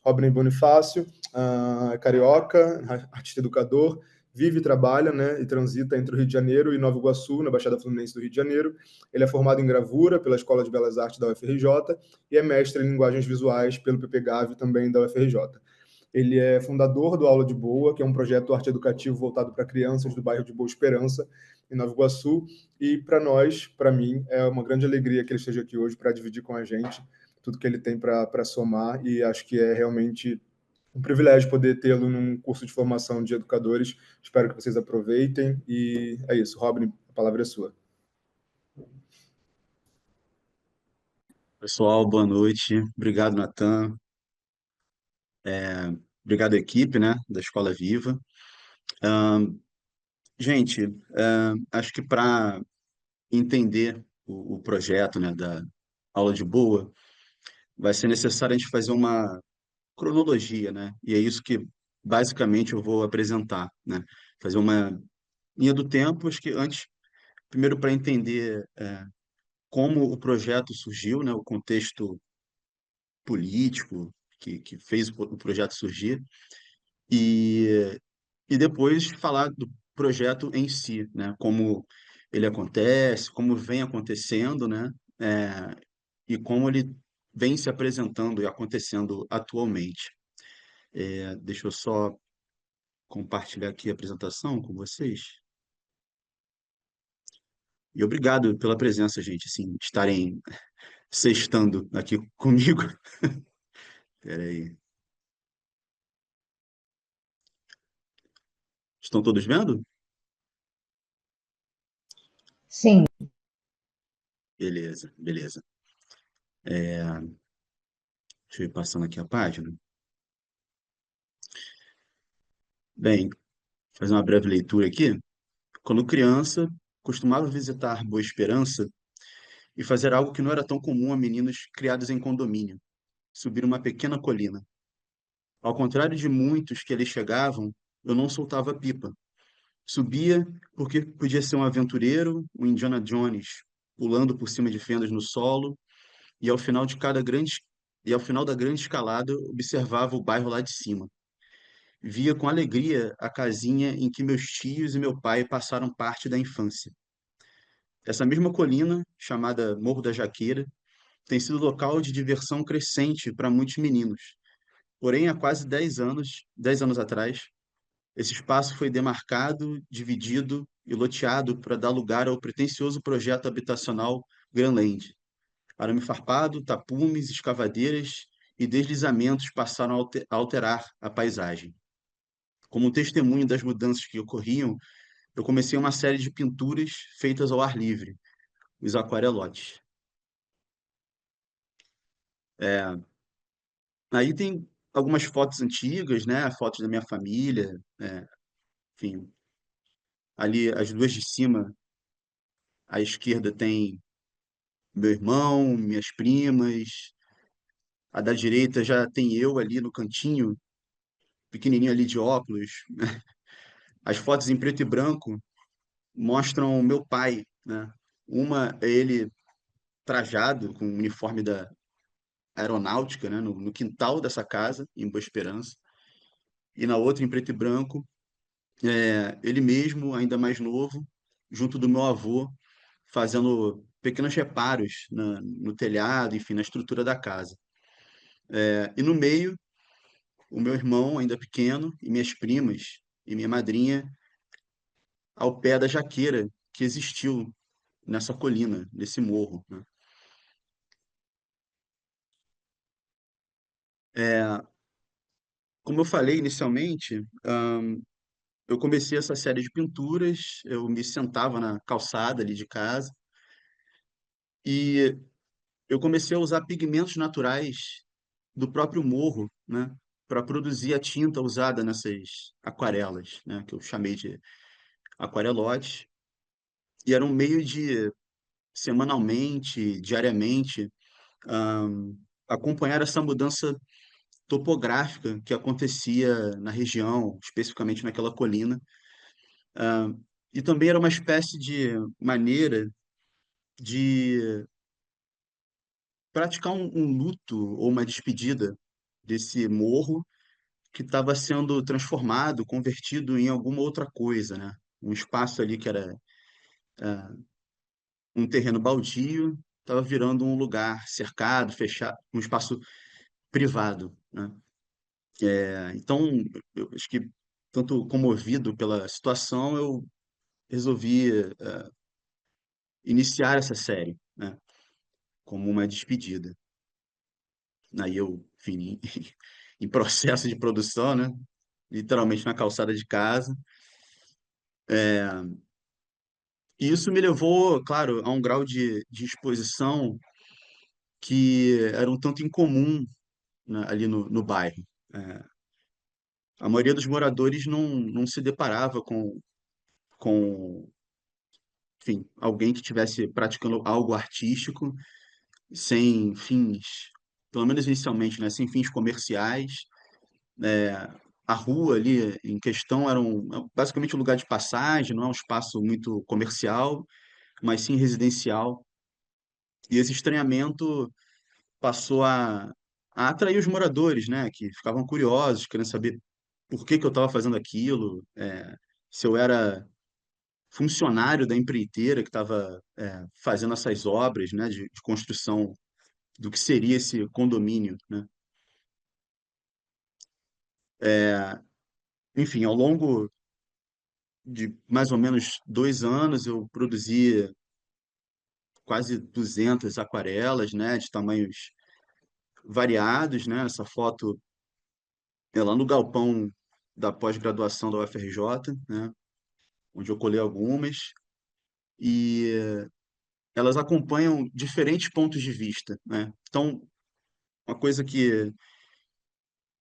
Robin Bonifácio, é carioca, artista educador, vive e trabalha, né, e transita entre o Rio de Janeiro e Nova Iguaçu, na Baixada Fluminense do Rio de Janeiro. Ele é formado em gravura pela Escola de Belas Artes da UFRJ e é mestre em linguagens visuais pelo PPGAV, também da UFRJ. Ele é fundador do Aula de Boa, que é um projeto arte educativo voltado para crianças do bairro de Boa Esperança, em Nova Iguaçu. E para nós, para mim, é uma grande alegria que ele esteja aqui hoje para dividir com a gente tudo que ele tem para somar, e acho que é realmente um privilégio poder tê-lo num curso de formação de educadores. Espero que vocês aproveitem, e é isso. Robin, a palavra é sua. Pessoal, boa noite. Obrigado, Natan. Obrigado, equipe, né, da Escola Viva. Gente, acho que para entender o projeto, né, da aula de boa, vai ser necessário a gente fazer uma cronologia, né? E é isso que basicamente eu vou apresentar, né? Fazer uma linha do tempo, acho que antes, primeiro para entender como o projeto surgiu, né, o contexto político que fez o projeto surgir. E, e depois falar do projeto em si, né? Como ele acontece, como vem acontecendo, né? É, e como ele vem se apresentando e acontecendo atualmente. Deixa eu só compartilhar aqui a apresentação com vocês. E obrigado pela presença, gente, assim, estarem sextando aqui comigo. Espera aí. Estão todos vendo? Sim. Beleza, beleza. Deixa eu ir passando aqui a página. Bem, fazer uma breve leitura aqui. Quando criança, costumava visitar Boa Esperança e fazer algo que não era tão comum a meninos criados em condomínio: subir uma pequena colina. Ao contrário de muitos que ali chegavam, eu não soltava pipa. Subia porque podia ser um aventureiro, um Indiana Jones, pulando por cima de fendas no solo, e ao final de cada grande e ao final da grande escalada, observava o bairro lá de cima. Via com alegria a casinha em que meus tios e meu pai passaram parte da infância. Essa mesma colina, chamada Morro da Jaqueira, tem sido local de diversão crescente para muitos meninos. Porém, há quase 10 anos atrás, esse espaço foi demarcado, dividido e loteado para dar lugar ao pretensioso projeto habitacional Granland. Arame farpado, tapumes, escavadeiras e deslizamentos passaram a alterar a paisagem. Como testemunho das mudanças que ocorriam, eu comecei uma série de pinturas feitas ao ar livre, os aquarelotes. É, Aí tem algumas fotos antigas, né? Fotos da minha família, enfim. Ali, as duas de cima, à esquerda tem meu irmão, minhas primas. A da direita já tem eu ali no cantinho, pequenininho ali de óculos. As fotos em preto e branco mostram meu pai, né? Uma é ele trajado com o uniforme da aeronáutica, né? No quintal dessa casa, em Boa Esperança. E na outra, em preto e branco, ele mesmo, ainda mais novo, junto do meu avô, fazendo pequenos reparos no telhado, enfim, na estrutura da casa. E no meio, o meu irmão, ainda pequeno, e minhas primas e minha madrinha, ao pé da jaqueira que existiu nessa colina, nesse morro, né? É, Como eu falei inicialmente, eu comecei essa série de pinturas, eu me sentava na calçada ali de casa e eu comecei a usar pigmentos naturais do próprio morro, né, para produzir a tinta usada nessas aquarelas, né, que eu chamei de aquarelotes, e era um meio de semanalmente, diariamente, ahn, acompanhar essa mudança topográfica que acontecia na região, especificamente naquela colina. E também era uma espécie de maneira de praticar um luto ou uma despedida desse morro que estava sendo transformado, convertido em alguma outra coisa, né? Um espaço ali que era um terreno baldio, estava virando um lugar cercado, fechado, um espaço privado, né? Então, eu acho que, tanto comovido pela situação, eu resolvi iniciar essa série, né? Como uma despedida. Aí eu, enfim, em processo de produção, né? Literalmente na calçada de casa. E isso me levou, claro, a um grau de exposição que era um tanto incomum, né, ali no bairro. É, a maioria dos moradores não se deparava com, enfim, alguém que estivesse praticando algo artístico sem fins, pelo menos inicialmente, né, sem fins comerciais. A rua ali em questão era basicamente um lugar de passagem, não é um espaço muito comercial, mas sim residencial. E esse estranhamento passou a atrair os moradores, né, que ficavam curiosos, querendo saber por que que eu estava fazendo aquilo, se eu era funcionário da empreiteira que estava fazendo essas obras, né, de construção do que seria esse condomínio, né? Enfim, ao longo de mais ou menos 2 anos, eu produzi quase 200 aquarelas, né, de tamanhos variados, né? Essa foto é lá no galpão da pós-graduação da UFRJ, né, onde eu colei algumas, e elas acompanham diferentes pontos de vista, né? Então, uma coisa que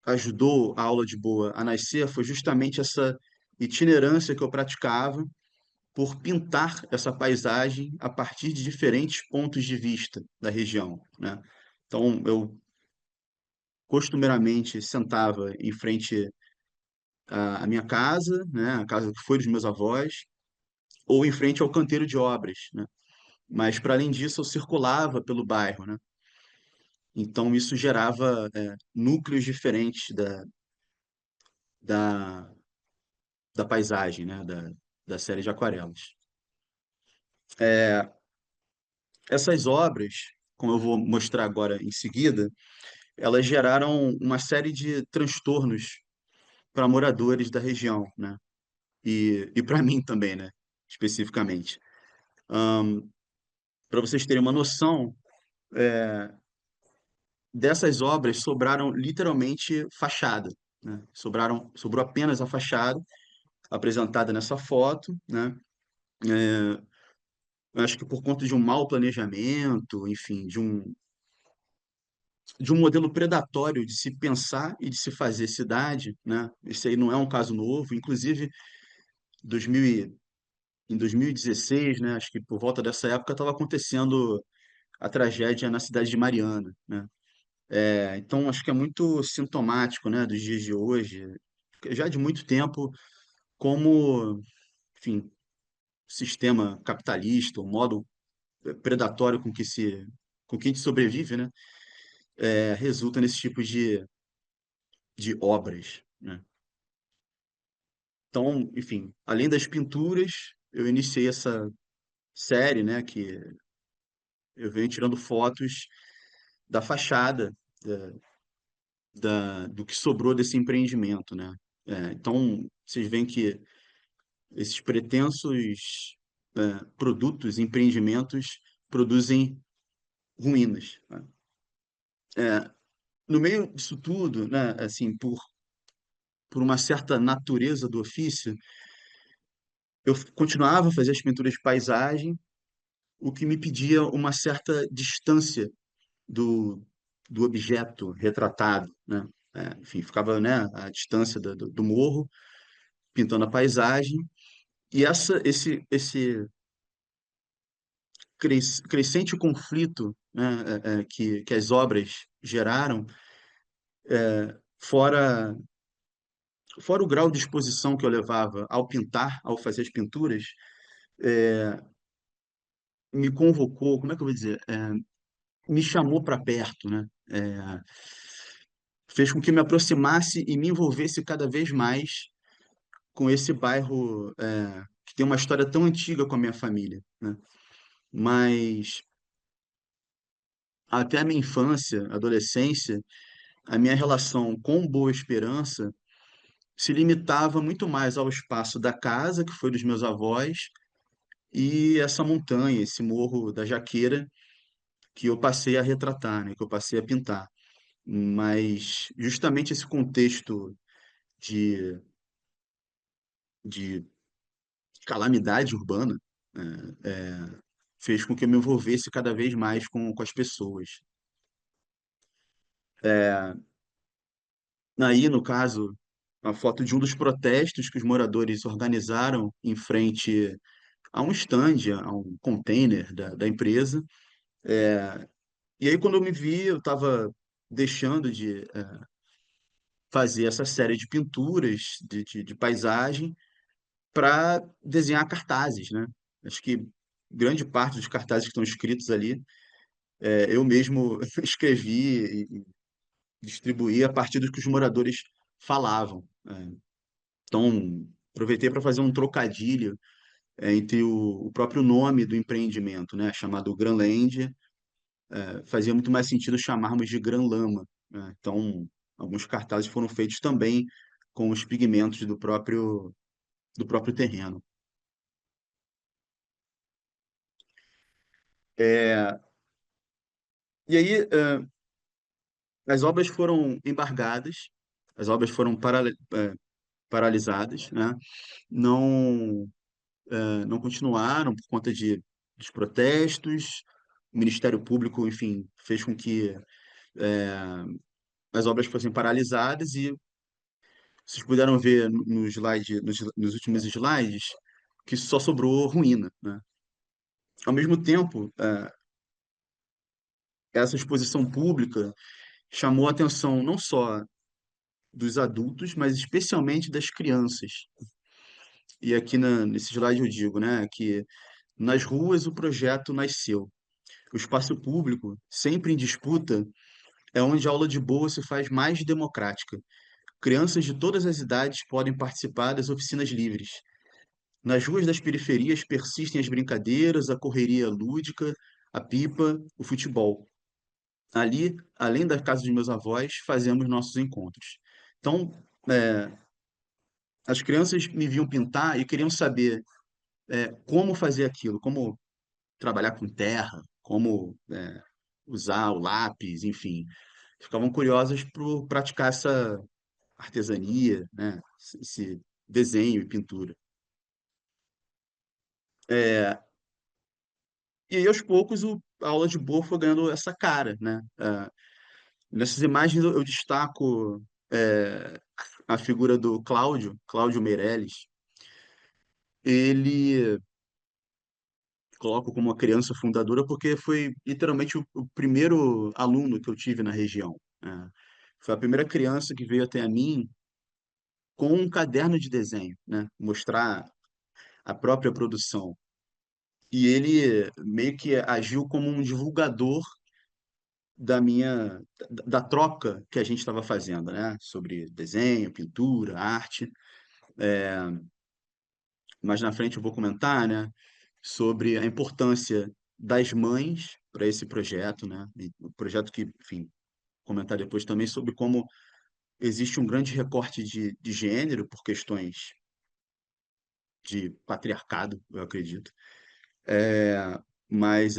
ajudou a aula de boa a nascer foi justamente essa itinerância que eu praticava por pintar essa paisagem a partir de diferentes pontos de vista da região, né? Então, eu costumeiramente sentava em frente à minha casa, né, a casa que foi dos meus avós, ou em frente ao canteiro de obras, né? Mas, para além disso, eu circulava pelo bairro, né? Então, isso gerava núcleos diferentes da, da paisagem, né? Da série de aquarelas. Essas obras, como eu vou mostrar agora em seguida, elas geraram uma série de transtornos para moradores da região, né? E para mim também, né? Especificamente. Para vocês terem uma noção, dessas obras sobraram literalmente fachada, né? Sobrou apenas a fachada apresentada nessa foto, né? Eu acho que por conta de um mau planejamento, enfim, de um modelo predatório de se pensar e de se fazer cidade, né? Isso aí não é um caso novo, inclusive 2000 em 2016, né? Acho que por volta dessa época estava acontecendo a tragédia na cidade de Mariana, né? Então acho que é muito sintomático, né, dos dias de hoje, já de muito tempo, como, enfim, o sistema capitalista, o modo predatório com que a gente sobrevive, né, resulta nesse tipo de obras, né? Então, enfim, além das pinturas, eu iniciei essa série, né, que eu venho tirando fotos da fachada do que sobrou desse empreendimento, né? Então, vocês veem que esses pretensos produtos, empreendimentos, produzem ruínas, né? No meio disso tudo, né, assim, por uma certa natureza do ofício, eu continuava a fazer as pinturas de paisagem, o que me pedia uma certa distância do, do objeto retratado, né? Enfim, ficava, né, à distância do morro, pintando a paisagem, e esse crescente conflito, né, que as obras geraram, fora, fora o grau de exposição que eu levava ao pintar, ao fazer as pinturas, me convocou, como é que eu vou dizer? Me chamou para perto, né? fez com que eu me aproximasse e me envolvesse cada vez mais com esse bairro, que tem uma história tão antiga com a minha família, né? Mas até a minha infância, adolescência, a minha relação com Boa Esperança se limitava muito mais ao espaço da casa, que foi dos meus avós, e essa montanha, esse morro da Jaqueira, que eu passei a retratar, né? Que eu passei a pintar. Mas justamente esse contexto de, de calamidade urbana, né, fez com que eu me envolvesse cada vez mais com as pessoas. Aí, no caso, a foto de um dos protestos que os moradores organizaram em frente a um stand, a um container da empresa. E aí, quando eu me vi, eu estava deixando de fazer essa série de pinturas de paisagem para desenhar cartazes, né? Acho que grande parte dos cartazes que estão escritos ali, eu mesmo escrevi e distribuí a partir do que os moradores falavam. Então, aproveitei para fazer um trocadilho entre o próprio nome do empreendimento, né, chamado Granlândia. Fazia muito mais sentido chamarmos de Granlama, né? Então, alguns cartazes foram feitos também com os pigmentos do próprio terreno. É, e aí, as obras foram embargadas, as obras foram paralisadas, né? Não, não continuaram por conta dos protestos. O Ministério Público, enfim, fez com que as obras fossem paralisadas e vocês puderam ver no slide, nos últimos slides que só sobrou ruína, né? Ao mesmo tempo, essa exposição pública chamou a atenção não só dos adultos, mas especialmente das crianças. E aqui nesse slide eu digo, né, que nas ruas o projeto nasceu. O espaço público, sempre em disputa, é onde a aula de boa se faz mais democrática. Crianças de todas as idades podem participar das oficinas livres. Nas ruas das periferias persistem as brincadeiras, a correria lúdica, a pipa, o futebol. Ali, além da casa dos meus avós, fazemos nossos encontros. Então, é, as crianças me viam pintar e queriam saber como fazer aquilo, como trabalhar com terra, como usar o lápis, enfim. Ficavam curiosas por praticar essa artesania, né? Esse desenho e pintura. É, e aí, aos poucos, a aula de boa foi ganhando essa cara, né? Nessas imagens eu destaco a figura do Cláudio Meirelles. Ele coloco como uma criança fundadora porque foi literalmente o primeiro aluno que eu tive na região, né? Foi a primeira criança que veio até a mim com um caderno de desenho, né? Mostrar a própria produção. E ele meio que agiu como um divulgador da troca que a gente estava fazendo, né? Sobre desenho, pintura, arte. Mais na frente eu vou comentar, né? Sobre a importância das mães para esse projeto, né? E o projeto que, enfim, comentar depois também sobre como existe um grande recorte de gênero por questões de patriarcado, eu acredito. É, mas,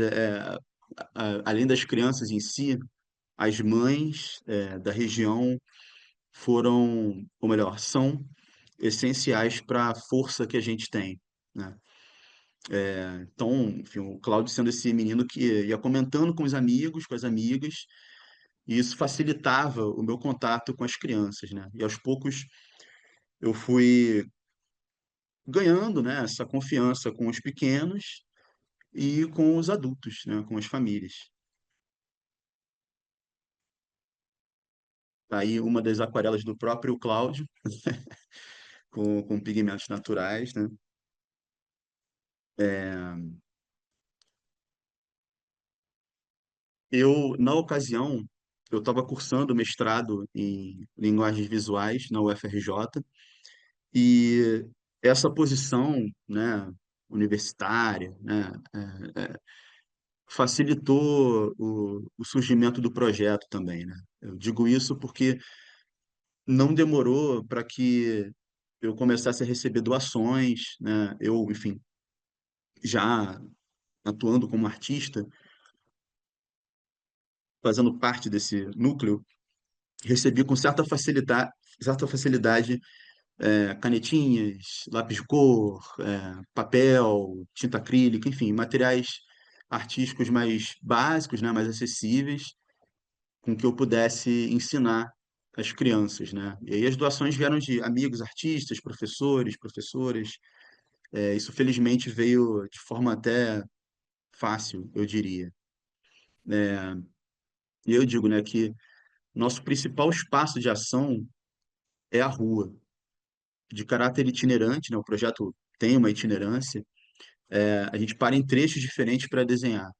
além das crianças em si, as mães da região foram, ou melhor, são essenciais para a força que a gente tem, né? Então, enfim, o Cláudio sendo esse menino que ia comentando com os amigos, com as amigas, e isso facilitava o meu contato com as crianças, né? E aos poucos eu fui ganhando, né, essa confiança com os pequenos e com os adultos, né, com as famílias. Tá aí uma das aquarelas do próprio Cláudio, com pigmentos naturais, né? É, na ocasião, eu estava cursando mestrado em linguagens visuais na UFRJ e essa posição, né, universitária, né, facilitou o surgimento do projeto também, né? Eu digo isso porque não demorou para que eu começasse a receber doações, né? Eu, enfim, já atuando como artista, fazendo parte desse núcleo, recebi com certa facilidade canetinhas, lápis de cor, papel, tinta acrílica, enfim, materiais artísticos mais básicos, né, mais acessíveis, com que eu pudesse ensinar as crianças, né? E aí as doações vieram de amigos, artistas, professores, professoras. Isso felizmente veio de forma até fácil, eu diria. E eu digo, né, que nosso principal espaço de ação é a rua, de caráter itinerante, né? O projeto tem uma itinerância. A gente para em trechos diferentes para desenhar.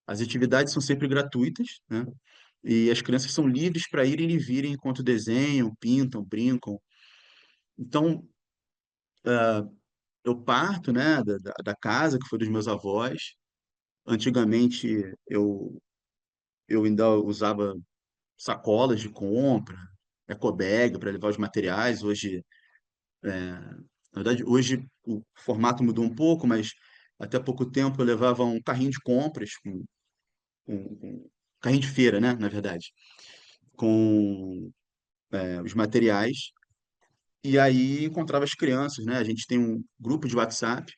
As atividades são sempre gratuitas, né? E as crianças são livres para irem e virem enquanto desenham, pintam, brincam. Então, eu parto, né, da casa que foi dos meus avós. Antigamente, eu ainda usava sacolas de compra, ecobag para levar os materiais. Hoje, na verdade, hoje o formato mudou um pouco, mas até pouco tempo eu levava um carrinho de compras, com carrinho de feira, né, na verdade, com os materiais. E aí encontrava as crianças, né? A gente tem um grupo de WhatsApp.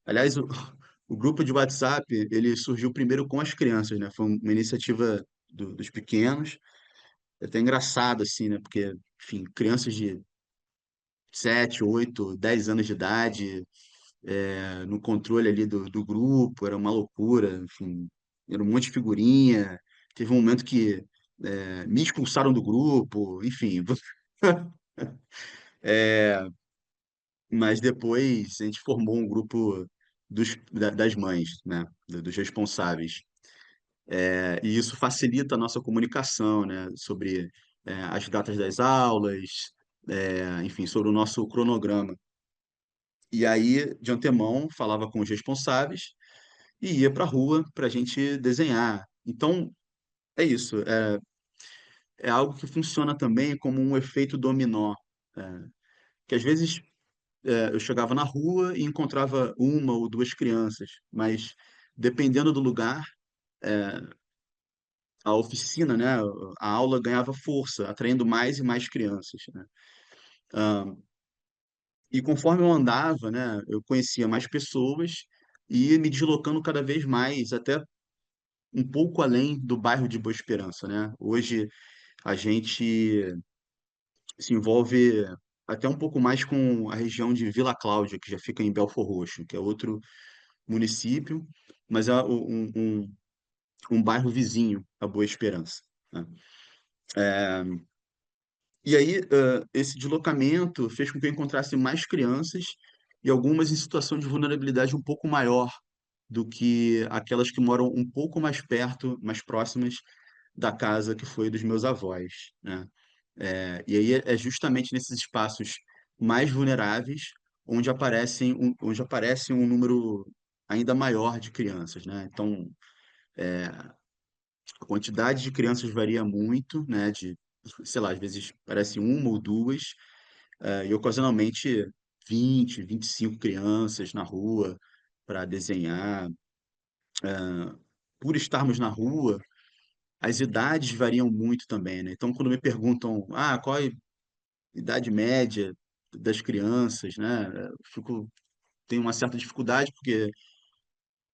Aliás, o grupo de WhatsApp, ele surgiu primeiro com as crianças, né? Foi uma iniciativa dos pequenos. É até engraçado, assim, né? Porque, enfim, crianças de 7, 8, 10 anos de idade, no controle ali do grupo, era uma loucura, enfim, era um monte de figurinha. Teve um momento que me expulsaram do grupo, enfim. Mas depois a gente formou um grupo das mães, né? Dos responsáveis. E isso facilita a nossa comunicação, né? Sobre as datas das aulas, enfim, sobre o nosso cronograma. E aí, de antemão, falava com os responsáveis e ia para a rua para a gente desenhar. Então, é isso. É algo que funciona também como um efeito dominó. é, que às vezes eu chegava na rua e encontrava uma ou duas crianças, mas dependendo do lugar, a oficina, né, a aula ganhava força, atraindo mais e mais crianças, né? E conforme eu andava, né, eu conhecia mais pessoas e ia me deslocando cada vez mais, até um pouco além do bairro de Boa Esperança, né? Hoje a gente se envolve até um pouco mais com a região de Vila Cláudia, que já fica em Belfor Roxo, que é outro município, mas é um bairro vizinho a Boa Esperança, né? E aí, esse deslocamento fez com que eu encontrasse mais crianças e algumas em situação de vulnerabilidade um pouco maior do que aquelas que moram um pouco mais perto, mais próximas da casa que foi dos meus avós, né? E aí é justamente nesses espaços mais vulneráveis onde aparece um número ainda maior de crianças, né? Então, a quantidade de crianças varia muito, né? Sei lá, às vezes parece uma ou duas, e ocasionalmente 25 crianças na rua para desenhar. Por estarmos na rua, as idades variam muito também, né? Então, quando me perguntam, qual é a idade média das crianças, né? Tenho uma certa dificuldade, porque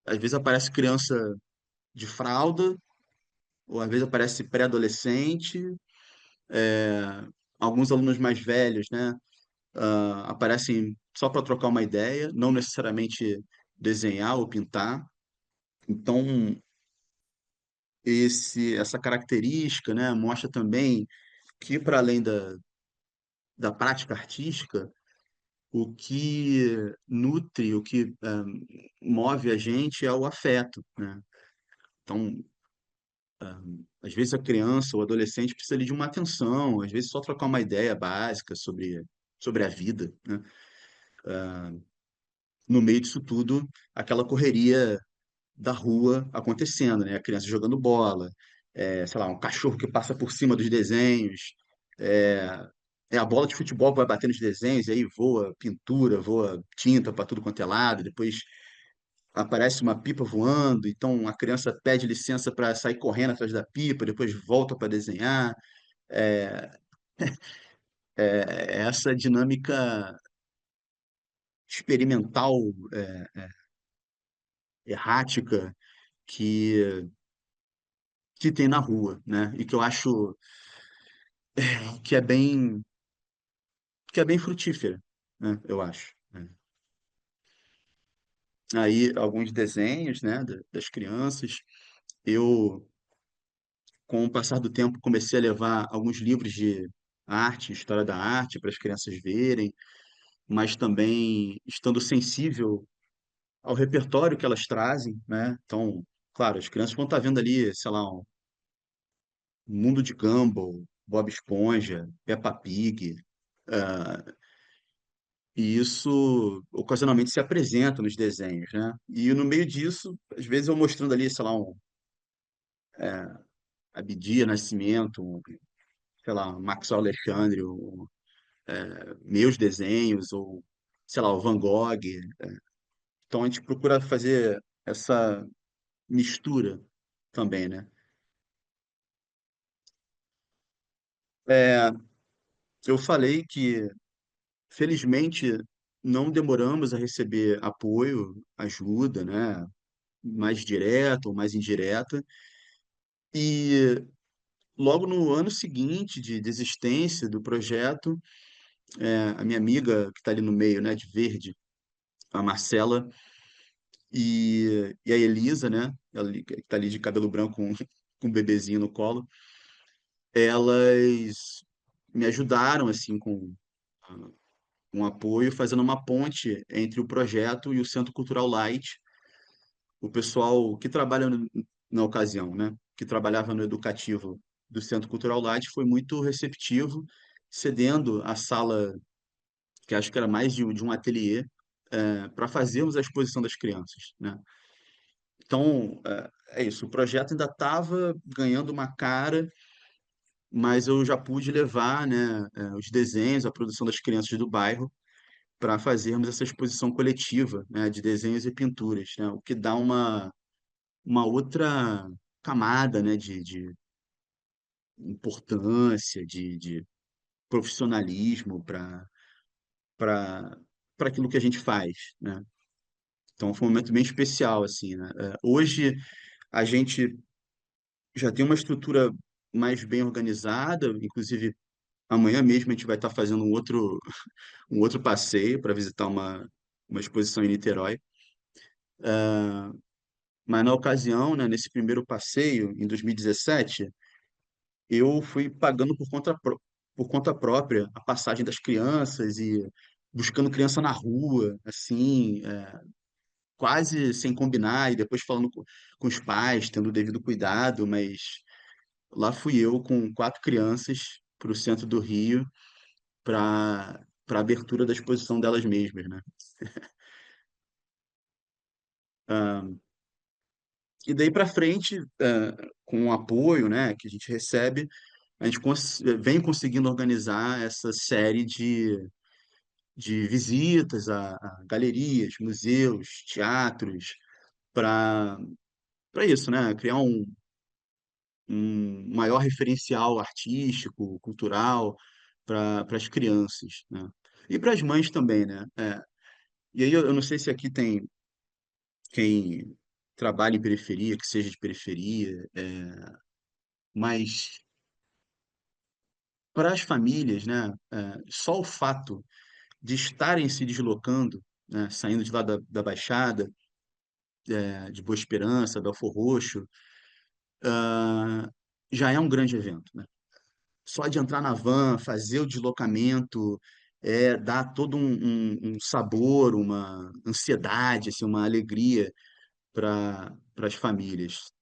às vezes aparece criança de fralda, ou às vezes aparece pré-adolescente, é, alguns alunos mais velhos, né? Aparecem só para trocar uma ideia, não necessariamente desenhar ou pintar. Então, essa característica, né, mostra também que, para além da prática artística, o que nutre, o que move a gente é o afeto, né? Então, Às vezes a criança ou adolescente precisa ali de uma atenção, às vezes só trocar uma ideia básica sobre a vida, né? No meio disso tudo, aquela correria da rua acontecendo, né? A criança jogando bola, sei lá, um cachorro que passa por cima dos desenhos, é, é a bola de futebol que vai bater nos desenhos, e aí voa pintura, voa tinta para tudo quanto é lado, depois aparece uma pipa voando, então a criança pede licença para sair correndo atrás da pipa, depois volta para desenhar. É, é essa dinâmica experimental, errática que, que tem na rua, né? E que eu acho que é bem, que é bem frutífera, né? Eu acho, né? Aí, alguns desenhos, né, das crianças. Eu, com o passar do tempo, comecei a levar alguns livros de arte, história da arte, para as crianças verem, mas também estando sensível ao repertório que elas trazem, né? Então, claro, as crianças vão estar vendo ali, sei lá, um Mundo de Gumball, Bob Esponja, Peppa Pig, ah, e isso ocasionalmente se apresenta nos desenhos, né? E no meio disso, às vezes eu mostrando ali, sei lá, Abdias Nascimento, sei lá, Maxwell Alexandre, meus desenhos, ou sei lá, o Van Gogh. Então a gente procura fazer essa mistura também, né? É, eu falei que, felizmente, não demoramos a receber apoio, ajuda, né? Mais direta ou mais indireta. E logo no ano seguinte de desistência do projeto, a minha amiga, que está ali no meio, né, de verde, a Marcela, e a Elisa, né, ela que está ali de cabelo branco com um bebezinho no colo, elas me ajudaram, assim, com um apoio, fazendo uma ponte entre o projeto e o Centro Cultural Light. O pessoal que trabalha na ocasião, né, que trabalhava no educativo do Centro Cultural Light foi muito receptivo, cedendo a sala, que acho que era mais de um ateliê, para fazermos a exposição das crianças, né? Então, é isso. O projeto ainda estava ganhando uma cara, mas eu já pude levar, né, os desenhos, a produção das crianças do bairro para fazermos essa exposição coletiva, né, de desenhos e pinturas, né? O que dá uma outra camada, né, de importância, de profissionalismo para aquilo que a gente faz, né? Então foi um momento bem especial, assim, né? Hoje a gente já tem uma estrutura mais bem organizada, inclusive amanhã mesmo a gente vai estar fazendo um outro passeio para visitar uma exposição em Niterói. Mas na ocasião, né, nesse primeiro passeio, em 2017, eu fui pagando por conta própria a passagem das crianças e buscando criança na rua, assim, quase sem combinar, e depois falando com os pais, tendo o devido cuidado, mas lá fui eu com 4 crianças para o centro do Rio para a abertura da exposição delas mesmas, né? Ah, e daí para frente, com o apoio, né, que a gente recebe, a gente vem conseguindo organizar essa série de visitas a galerias, museus, teatros, para isso, né? Criar um maior referencial artístico, cultural para as crianças, né? E para as mães também, né? E aí eu não sei se aqui tem quem trabalha em periferia, que seja de periferia, mas para as famílias, né? Só o fato de estarem se deslocando, né? Saindo de lá da Baixada, de Boa Esperança, Belfor Roxo, ah, já é um grande evento, né? Só de entrar na van, fazer o deslocamento, dá todo um sabor, uma ansiedade, assim, uma alegria para as famílias.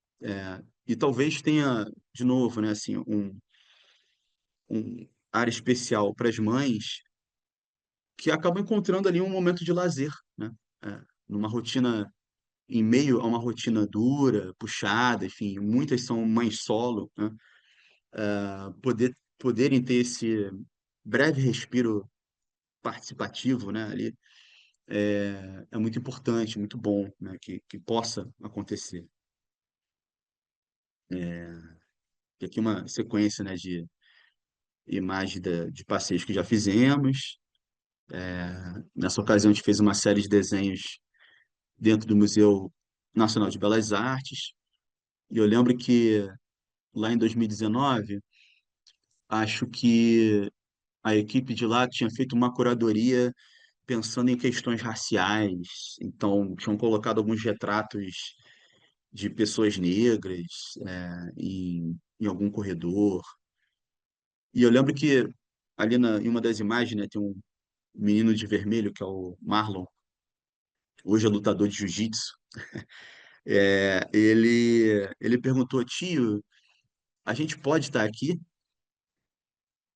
E talvez tenha, de novo, né, assim, um área especial para as mães que acabam encontrando ali um momento de lazer, né? Numa rotina, em meio a uma rotina dura, puxada, enfim, muitas são mães solo, né? Poderem ter esse breve respiro participativo, né, ali, é muito importante, muito bom, né, que possa acontecer. E aqui uma sequência, né, de imagem de passeios que já fizemos. Nessa ocasião, a gente fez uma série de desenhos dentro do Museu Nacional de Belas Artes. E eu lembro que lá em 2019, acho que a equipe de lá tinha feito uma curadoria pensando em questões raciais. Então, tinham colocado alguns retratos de pessoas negras, em algum corredor. E eu lembro que ali em uma das imagens, né, tem um menino de vermelho, que é o Marlon, hoje é lutador de jiu-jitsu. Ele perguntou, tio, a gente pode estar aqui?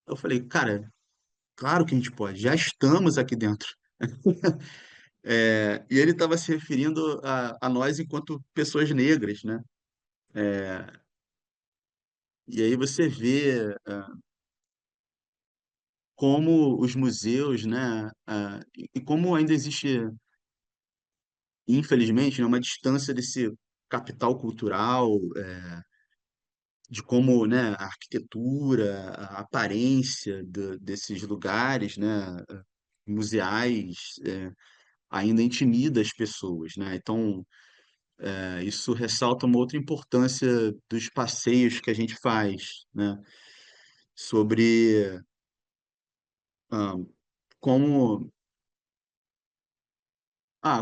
Eu falei, cara, claro que a gente pode, já estamos aqui dentro. E ele estava se referindo a nós enquanto pessoas negras, né? E aí você vê como os museus, né, e como ainda existe, infelizmente, né, uma distância desse capital cultural, de como, né, a arquitetura, a aparência desses lugares, né, museais, ainda intimida as pessoas, né? Então, isso ressalta uma outra importância dos passeios que a gente faz, né? Sobre ah, como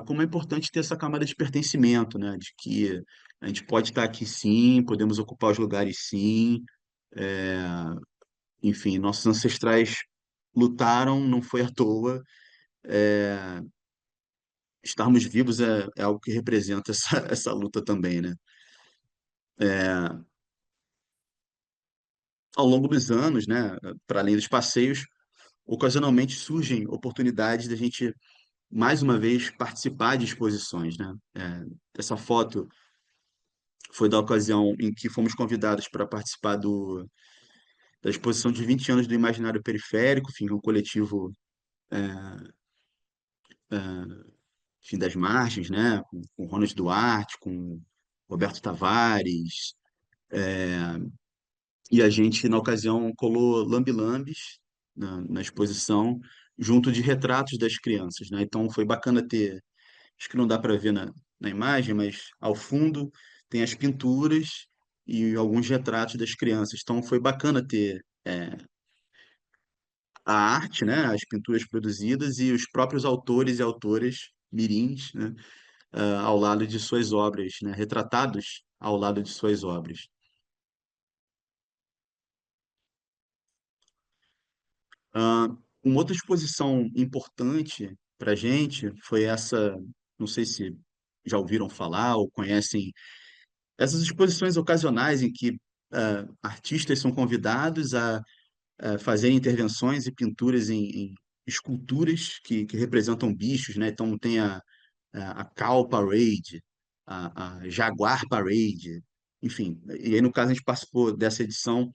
como é importante ter essa camada de pertencimento, né? De que a gente pode estar aqui sim, podemos ocupar os lugares sim. Enfim, nossos ancestrais lutaram, não foi à toa. Estarmos vivos é algo que representa essa luta também, né? Ao longo dos anos, né? Para além dos passeios, ocasionalmente surgem oportunidades da gente, mais uma vez, participar de exposições, né? Essa foto foi da ocasião em que fomos convidados para participar da exposição de 20 anos do Imaginário Periférico, enfim, um coletivo, enfim, das margens, né, com Ronald Duarte, com Roberto Tavares, e a gente, na ocasião, colou lambe-lambes na exposição, junto de retratos das crianças, né? Então foi bacana ter, acho que não dá para ver na imagem, mas ao fundo tem as pinturas e alguns retratos das crianças. Então foi bacana ter a arte, né, as pinturas produzidas e os próprios autores e autoras mirins, né, ao lado de suas obras, né, retratados ao lado de suas obras. Ah, uma outra exposição importante para a gente foi essa, não sei se já ouviram falar ou conhecem, essas exposições ocasionais em que artistas são convidados a fazerem intervenções e pinturas em esculturas que representam bichos, né? Então tem a Cow Parade, a Jaguar Parade, enfim. E aí, no caso, a gente participou dessa edição,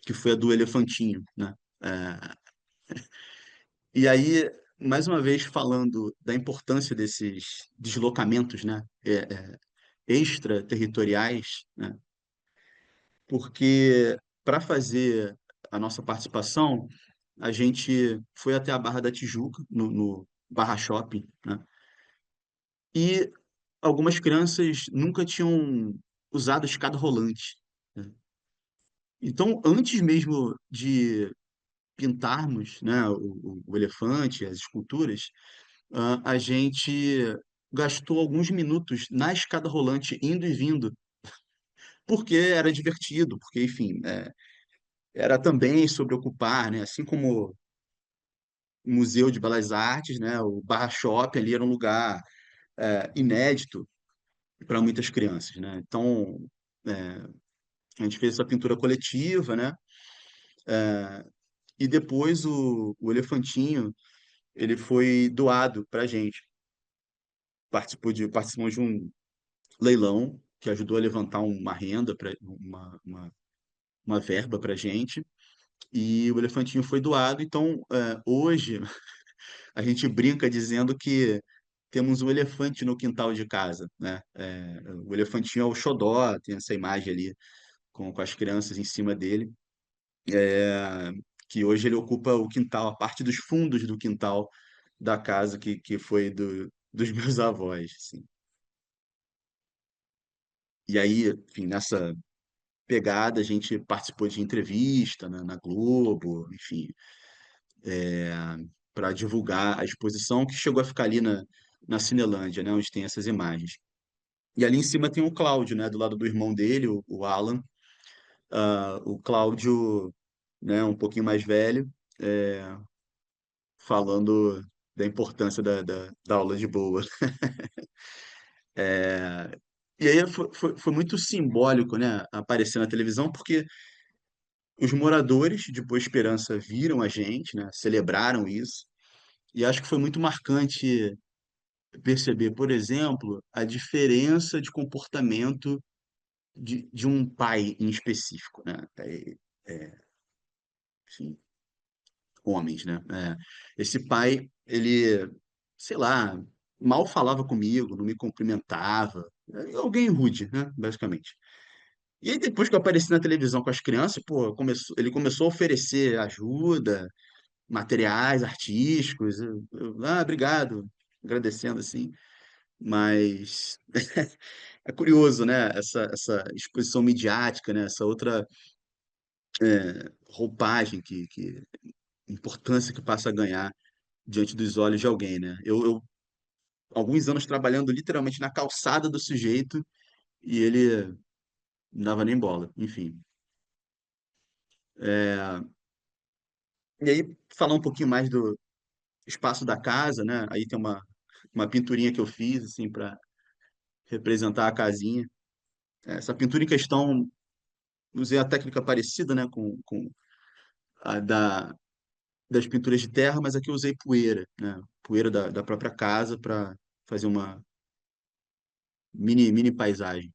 que foi a do elefantinho, né? É, e aí, mais uma vez, falando da importância desses deslocamentos, né? Extraterritoriais, né? Porque para fazer a nossa participação, a gente foi até a Barra da Tijuca, no Barra Shopping, né? E algumas crianças nunca tinham usado escada rolante, né? Então, antes mesmo de pintarmos, né, o elefante, as esculturas, a gente gastou alguns minutos na escada rolante, indo e vindo, porque era divertido, porque, enfim, era também sobre ocupar, né, assim como o Museu de Belas Artes, né, o Barra Shopping ali era um lugar inédito para muitas crianças, né? Então, A gente fez essa pintura coletiva, né? E depois o elefantinho ele foi doado para a gente. Participamos de um leilão que ajudou a levantar uma renda, uma verba para a gente. E o elefantinho foi doado. Então, hoje, a gente brinca dizendo que temos um elefante no quintal de casa, né? O elefantinho é o xodó, tem essa imagem ali com as crianças em cima dele, que hoje ele ocupa o quintal, a parte dos fundos do quintal da casa que foi dos meus avós, assim. E aí, enfim, nessa pegada, a gente participou de entrevista na Globo, enfim, para divulgar a exposição que chegou a ficar ali na Cinelândia, né, onde tem essas imagens. E ali em cima tem o Cláudio, né, do lado do irmão dele, o Alan. O Cláudio, né, um pouquinho mais velho, é, falando da importância da aula de boa. E aí foi muito simbólico, né, aparecer na televisão, porque os moradores de Boa Esperança viram a gente, né, celebraram isso, e acho que foi muito marcante perceber, por exemplo, a diferença de comportamento de um pai em específico, né? Enfim, homens, né? Esse pai, ele, sei lá, mal falava comigo, não me cumprimentava, alguém rude, né? Basicamente. E aí, depois que eu apareci na televisão com as crianças, pô, ele começou a oferecer ajuda, materiais artísticos. Obrigado, agradecendo assim. Mas é curioso, né? Essa exposição midiática, né? Essa outra roupagem, importância que passa a ganhar diante dos olhos de alguém, né? Alguns anos trabalhando literalmente na calçada do sujeito e ele não dava nem bola, enfim. E aí, falar um pouquinho mais do espaço da casa, né? Aí tem uma pinturinha que eu fiz, assim, para representar a casinha. Essa pintura em questão, usei a técnica parecida, né, com a das pinturas de terra, mas aqui eu usei poeira, né? Poeira da própria casa para fazer uma mini paisagem.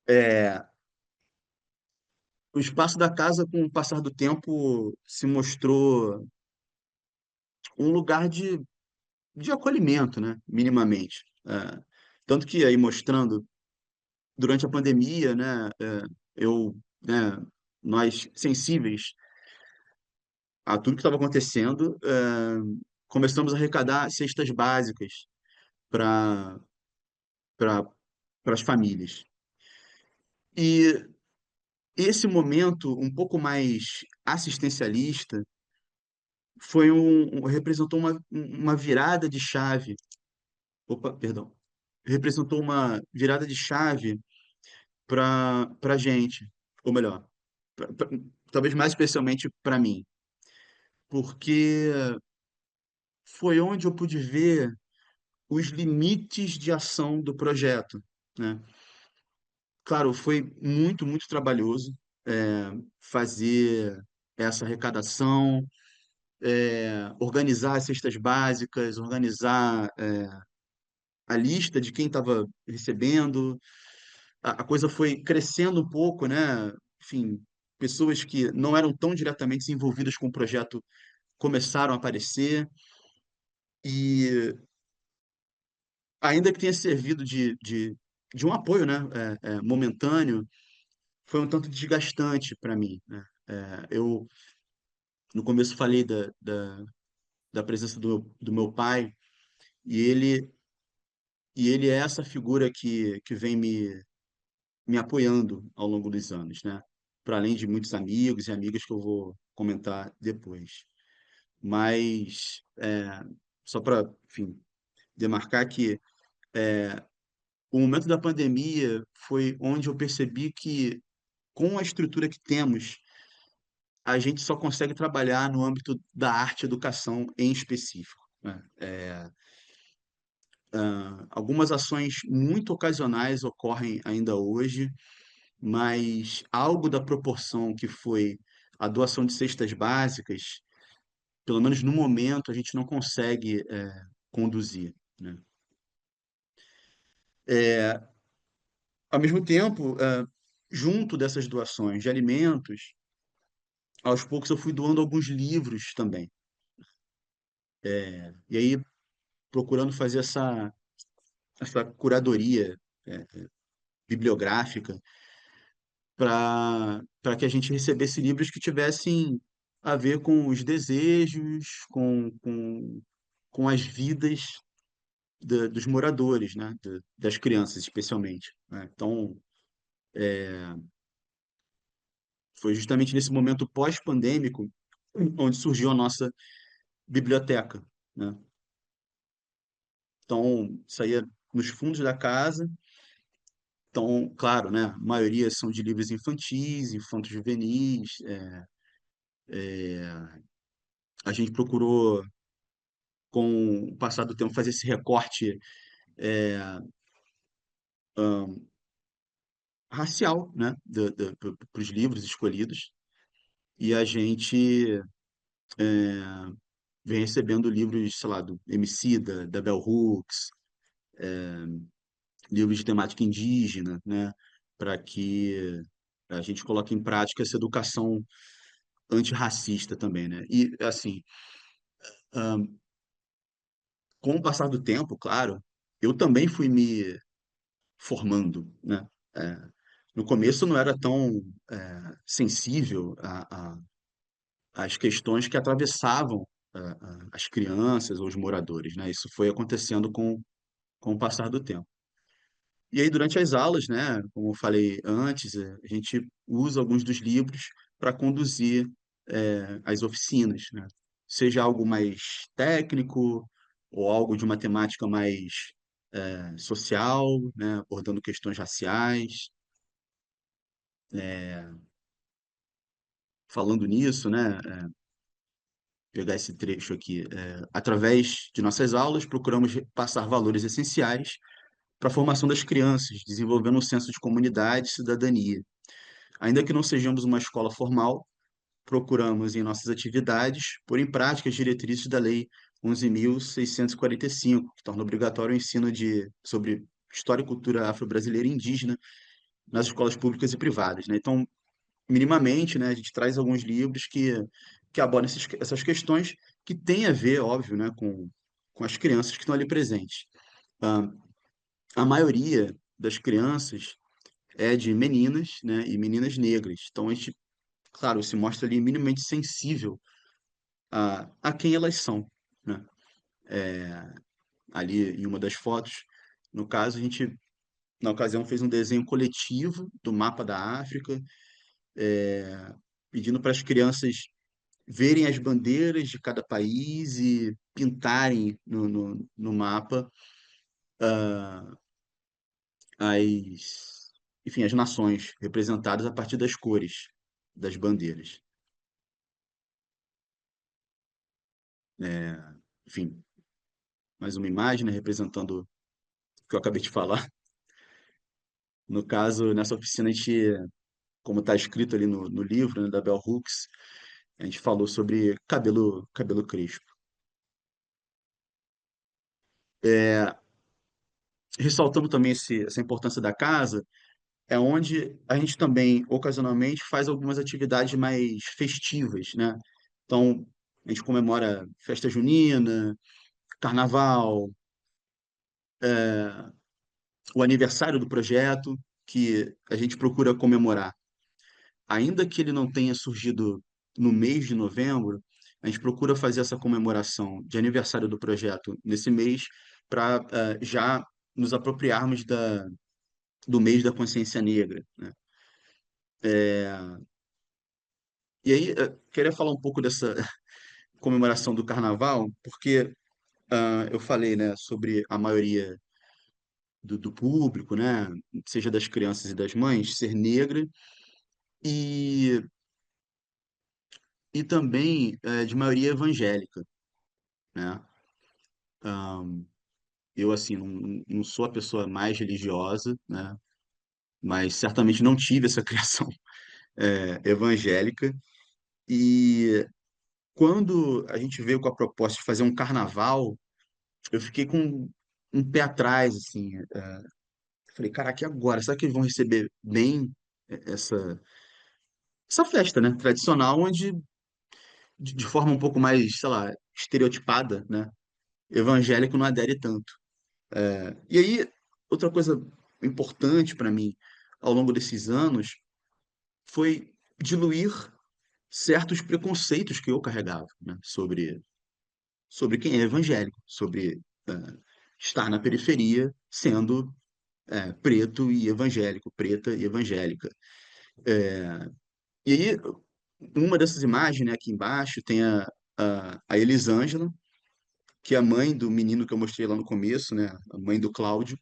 É, o espaço da casa, com o passar do tempo, se mostrou um lugar de acolhimento, né? Minimamente. Tanto que aí mostrando, durante a pandemia, né? Eu, né? Nós sensíveis a tudo que estava acontecendo, começamos a arrecadar cestas básicas para para as famílias. E esse momento um pouco mais assistencialista representou uma virada de chave. Opa, perdão. Representou uma virada de chave para a gente, ou melhor, pra- talvez mais especialmente para mim, porque foi onde eu pude ver os limites de ação do projeto, né? Claro, foi muito trabalhoso fazer essa arrecadação, organizar as cestas básicas, organizar a lista de quem estava recebendo. A coisa foi crescendo um pouco, né? Enfim, pessoas que não eram tão diretamente envolvidas com o projeto começaram a aparecer e ainda que tenha servido de um apoio, né? Momentâneo, foi um tanto desgastante para mim, né? Eu, no começo, falei da presença do meu pai, e ele é essa figura que vem me apoiando ao longo dos anos, né? Para além de muitos amigos e amigas que eu vou comentar depois. Mas, só para, enfim, demarcar que o momento da pandemia foi onde eu percebi que, com a estrutura que temos, a gente só consegue trabalhar no âmbito da arte e educação em específico, né? Algumas ações muito ocasionais ocorrem ainda hoje, mas algo da proporção que foi a doação de cestas básicas, pelo menos no momento, a gente não consegue conduzir, né? Ao mesmo tempo, junto dessas doações de alimentos, aos poucos eu fui doando alguns livros também. E aí, procurando fazer essa curadoria é, bibliográfica para que a gente recebesse livros que tivessem a ver com os desejos, com as vidas dos moradores, né? Das crianças, especialmente, né? Então, foi justamente nesse momento pós-pandêmico onde surgiu a nossa biblioteca, né? Então, saía nos fundos da casa. Então, claro, né? A maioria são de livros infantis, infanto-juvenis. A gente procurou, com o passar do tempo, fazer esse recorte racial, né? Para os livros escolhidos. E a gente vem recebendo livros, sei lá, do Emicida, da Bell Hooks, livros de temática indígena, né? Para que a gente coloque em prática essa educação antirracista também, né? E, assim, com o passar do tempo, claro, eu também fui me formando, né? É, no começo eu não era tão sensível às questões que atravessavam as crianças ou os moradores, né? Isso foi acontecendo com o passar do tempo. E aí, durante as aulas, né, como eu falei antes, a gente usa alguns dos livros para conduzir as oficinas, né? Seja algo mais técnico ou algo de uma temática mais social, né, abordando questões raciais. Falando nisso, né, pegar esse trecho aqui, através de nossas aulas, procuramos passar valores essenciais para a formação das crianças, desenvolvendo um senso de comunidade e cidadania. Ainda que não sejamos uma escola formal, procuramos, em nossas atividades, pôr em prática as diretrizes da Lei 11.645, que torna obrigatório o ensino sobre história e cultura afro-brasileira e indígena nas escolas públicas e privadas, né? Então, minimamente, né, a gente traz alguns livros que abordam essas questões que têm a ver, óbvio, né, com as crianças que estão ali presentes. Ah, a maioria das crianças é de meninas, né, e meninas negras. Então, a gente, claro, se mostra ali minimamente sensível a quem elas são, né? Ali em uma das fotos, no caso, a gente, na ocasião, fez um desenho coletivo do mapa da África, pedindo para as crianças verem as bandeiras de cada país e pintarem no mapa enfim, as nações representadas a partir das cores das bandeiras. Enfim, mais uma imagem, né, representando o que eu acabei de falar. No caso, nessa oficina, a gente, como está escrito ali no livro, né, da Bell Hooks, a gente falou sobre cabelo crespo. Ressaltando também essa importância da casa, é onde a gente também, ocasionalmente, faz algumas atividades mais festivas, né? Então, a gente comemora festa junina, carnaval, o aniversário do projeto, que a gente procura comemorar. Ainda que ele não tenha surgido no mês de novembro, a gente procura fazer essa comemoração de aniversário do projeto nesse mês para já nos apropriarmos do mês da consciência negra, né? E aí, queria falar um pouco dessa comemoração do carnaval, porque eu falei, né, sobre a maioria do público, né, seja das crianças e das mães, ser negra e, e também de maioria evangélica, né? Eu, assim, não sou a pessoa mais religiosa, né? Mas certamente não tive essa criação evangélica. E quando a gente veio com a proposta de fazer um carnaval, eu fiquei com um pé atrás, assim. Falei, caraca, e agora? Será que eles vão receber bem essa festa, né? Tradicional, onde, de forma um pouco mais, sei lá, estereotipada, né? Evangélico não adere tanto. E aí, outra coisa importante para mim ao longo desses anos foi diluir certos preconceitos que eu carregava, né? Sobre quem é evangélico, sobre estar na periferia sendo preto e evangélico, preta e evangélica. E aí, uma dessas imagens, né, aqui embaixo, tem a Elisângela, que é a mãe do menino que eu mostrei lá no começo, né, a mãe do Cláudio.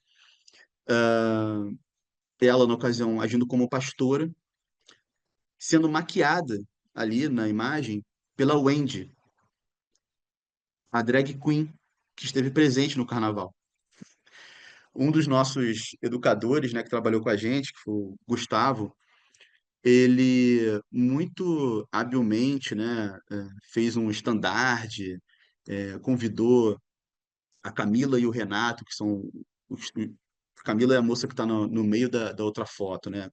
Ela, na ocasião, agindo como pastora, sendo maquiada ali na imagem pela Wendy, a drag queen que esteve presente no carnaval. Um dos nossos educadores, né, que trabalhou com a gente, que foi o Gustavo, ele muito habilmente, né, fez um estandarte, convidou a Camila e o Renato, que são os, Camila é a moça que está no meio da outra foto, né,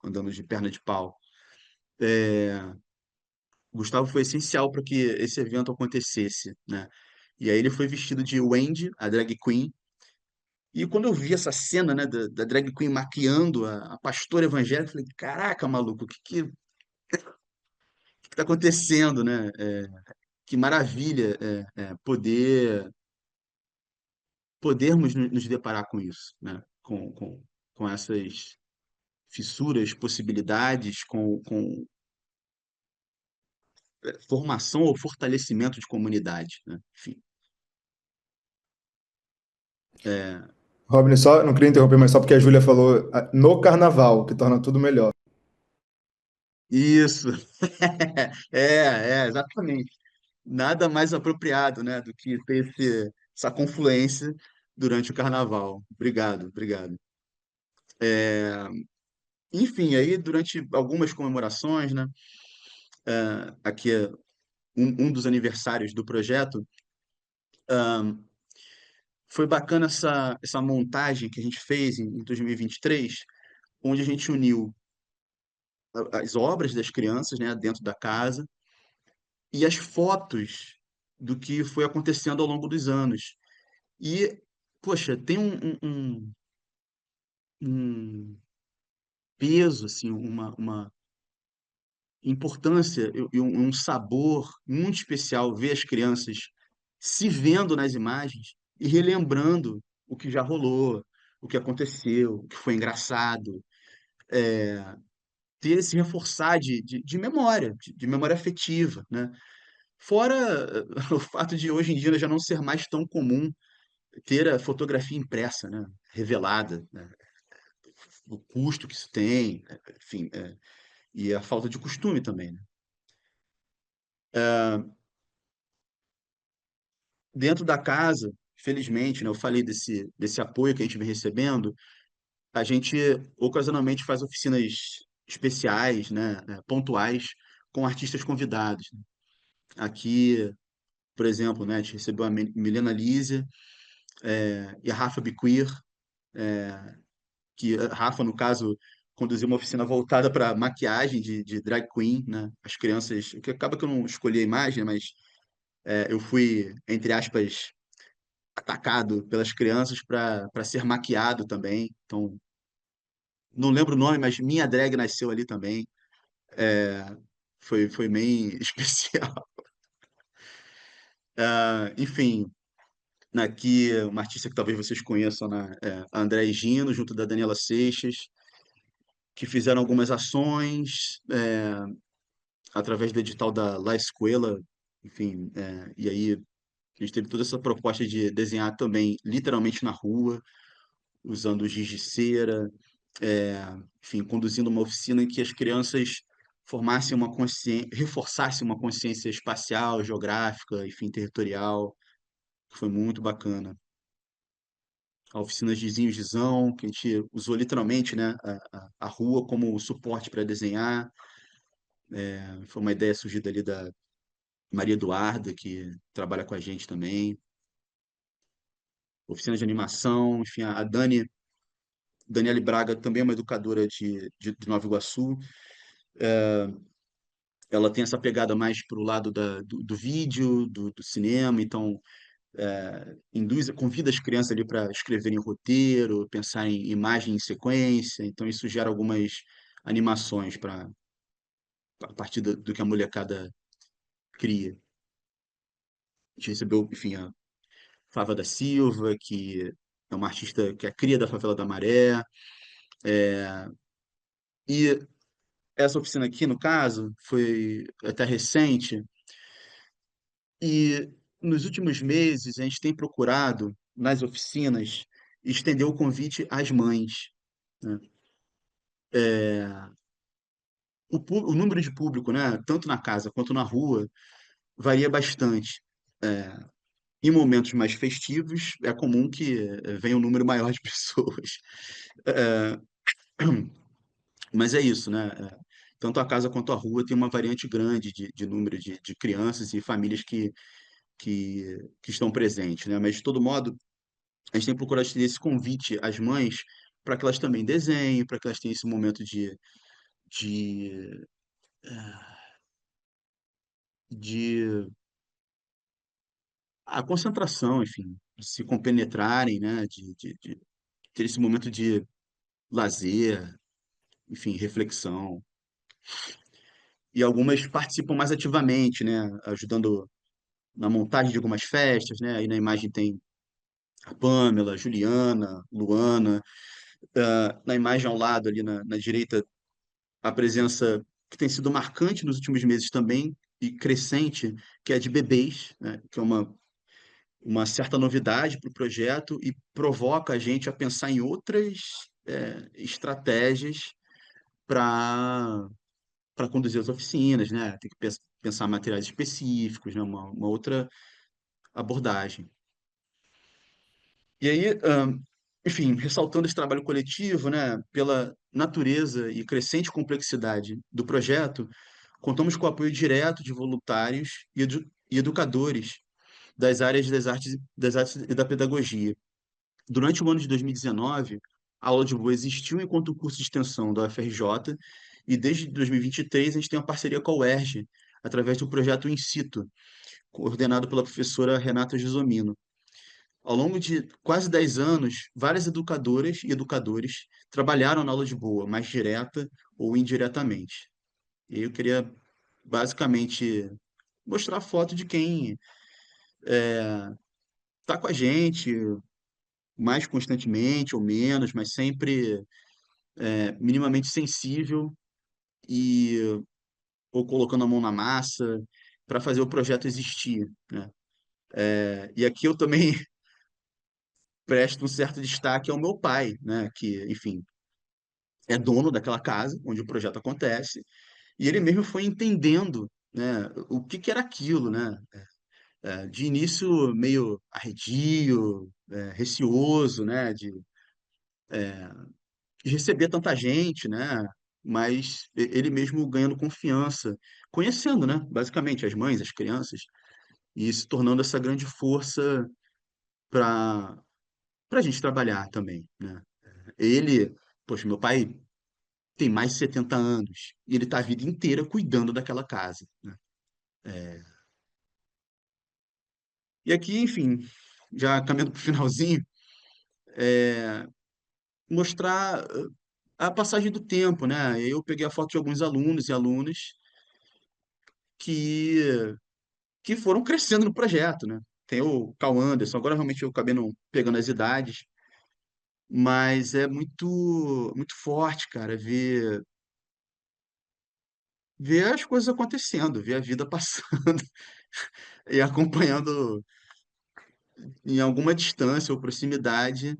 andando de perna de pau. O Gustavo foi essencial para que esse evento acontecesse, né? E aí ele foi vestido de Wendy, a drag queen. E quando eu vi essa cena, né, da drag queen maquiando a pastora evangélica, eu falei, caraca, maluco, o que tá acontecendo, né? Que maravilha podermos nos deparar com isso, né? Com essas fissuras, possibilidades, com formação ou fortalecimento de comunidade, né? Enfim, é, Robin, só não queria interromper, mas só porque a Júlia falou no carnaval, que torna tudo melhor. isso, exatamente. Nada mais apropriado, né, do que ter essa confluência durante o carnaval. Obrigado, obrigado. Enfim, aí durante algumas comemorações, né, aqui é um dos aniversários do projeto, foi bacana essa montagem que a gente fez em 2023, onde a gente uniu as obras das crianças, né, dentro da casa e as fotos do que foi acontecendo ao longo dos anos. E, poxa, tem um peso, assim, uma importância e um sabor muito especial ver as crianças se vendo nas imagens e relembrando o que já rolou, o que aconteceu, o que foi engraçado, ter esse reforçar de memória, de memória afetiva, né? Fora o fato de hoje em dia já não ser mais tão comum ter a fotografia impressa, né? Revelada, né? O custo que isso tem, enfim, e a falta de costume também, né? Dentro da casa, felizmente, né, eu falei desse apoio que a gente vem recebendo, a gente ocasionalmente faz oficinas especiais, né, pontuais, com artistas convidados, né? Aqui, por exemplo, né, a gente recebeu a Milena Lísia e a Rafa Biquir, que a Rafa, no caso, conduziu uma oficina voltada para maquiagem de drag queen, né? As crianças, que acaba que eu não escolhi a imagem, mas eu fui, entre aspas, atacado pelas crianças para ser maquiado também. Então, não lembro o nome, mas minha drag nasceu ali também. Foi bem especial. Enfim, aqui uma artista que talvez vocês conheçam, né? A André Gino, junto da Daniela Seixas, que fizeram algumas ações através do edital da La Escuela, enfim, e aí a gente teve toda essa proposta de desenhar também literalmente na rua, usando giz de cera, é, enfim, conduzindo uma oficina em que as crianças formassem uma consciência, reforçassem uma consciência espacial, geográfica, enfim, territorial, que foi muito bacana. a oficina Gizinho Gizão, que a gente usou literalmente, né, a rua como suporte para desenhar. Foi uma ideia surgida ali da Maria Eduarda, que trabalha com a gente também. Oficina de animação, enfim, a Daniele Braga também é uma educadora de Nova Iguaçu. Ela tem essa pegada mais para o lado do vídeo, do cinema, então convida as crianças ali para escreverem roteiro, pensar em imagem em sequência, então isso gera algumas animações a partir do que a molecada cria. A gente recebeu, enfim, a Flávia da Silva, que é uma artista que é cria da Favela da Maré, e essa oficina aqui, no caso, foi até recente, e nos últimos meses a gente tem procurado, nas oficinas, estender o convite às mães, né? O número de público, né, tanto na casa quanto na rua, varia bastante. Em momentos mais festivos, é comum que venha um número maior de pessoas. É, mas é isso, né? Tanto a casa quanto a rua tem uma variante grande de número de crianças e famílias que estão presentes, né? Mas, de todo modo, a gente tem procurado ter esse convite às mães para que elas também desenhem, para que elas tenham esse momento de, de a concentração, enfim, de se compenetrarem, né? De ter esse momento de lazer, enfim, reflexão. E algumas participam mais ativamente, né? Ajudando na montagem de algumas festas, né? Aí na imagem tem a Pamela, a Juliana, Luana. Na imagem ao lado, ali na direita, a presença que tem sido marcante nos últimos meses também e crescente, que é de bebês, né? Que é uma certa novidade para o projeto e provoca a gente a pensar em outras estratégias para conduzir as oficinas, né? Tem que pensar em materiais específicos, né? Uma outra abordagem. E aí, enfim, ressaltando esse trabalho coletivo, né, pela natureza e crescente complexidade do projeto, contamos com o apoio direto de voluntários e educadores das áreas das artes e da pedagogia. Durante o ano de 2019, a aula de boa existiu enquanto curso de extensão da UFRJ, e desde 2023 a gente tem uma parceria com a UERJ, através do projeto In Situ, coordenado pela professora Renata Gisomino. Ao longo de quase 10 anos, várias educadoras e educadores trabalharam na aula de boa, mais direta ou indiretamente. E aí eu queria basicamente mostrar a foto de quem está com a gente mais constantemente ou menos, mas sempre minimamente sensível e ou colocando a mão na massa para fazer o projeto existir, né? E aqui eu também presto um certo destaque ao meu pai, né? Que, enfim, é dono daquela casa onde o projeto acontece, e ele mesmo foi entendendo, né, o que era aquilo, né? De início meio arredio, receoso, né, de receber tanta gente, né? Mas ele mesmo ganhando confiança, conhecendo, né, basicamente as mães, as crianças, e se tornando essa grande força para a gente trabalhar também, né? Ele, poxa, meu pai tem mais de 70 anos e ele está a vida inteira cuidando daquela casa, né? E aqui, enfim, já caminhando para o finalzinho, mostrar a passagem do tempo, né? Eu peguei a foto de alguns alunos e alunas que, que foram crescendo no projeto, né? Tem o Carl Anderson, agora realmente eu acabei não pegando as idades, mas é muito forte, cara, ver as coisas acontecendo, ver a vida passando e acompanhando em alguma distância ou proximidade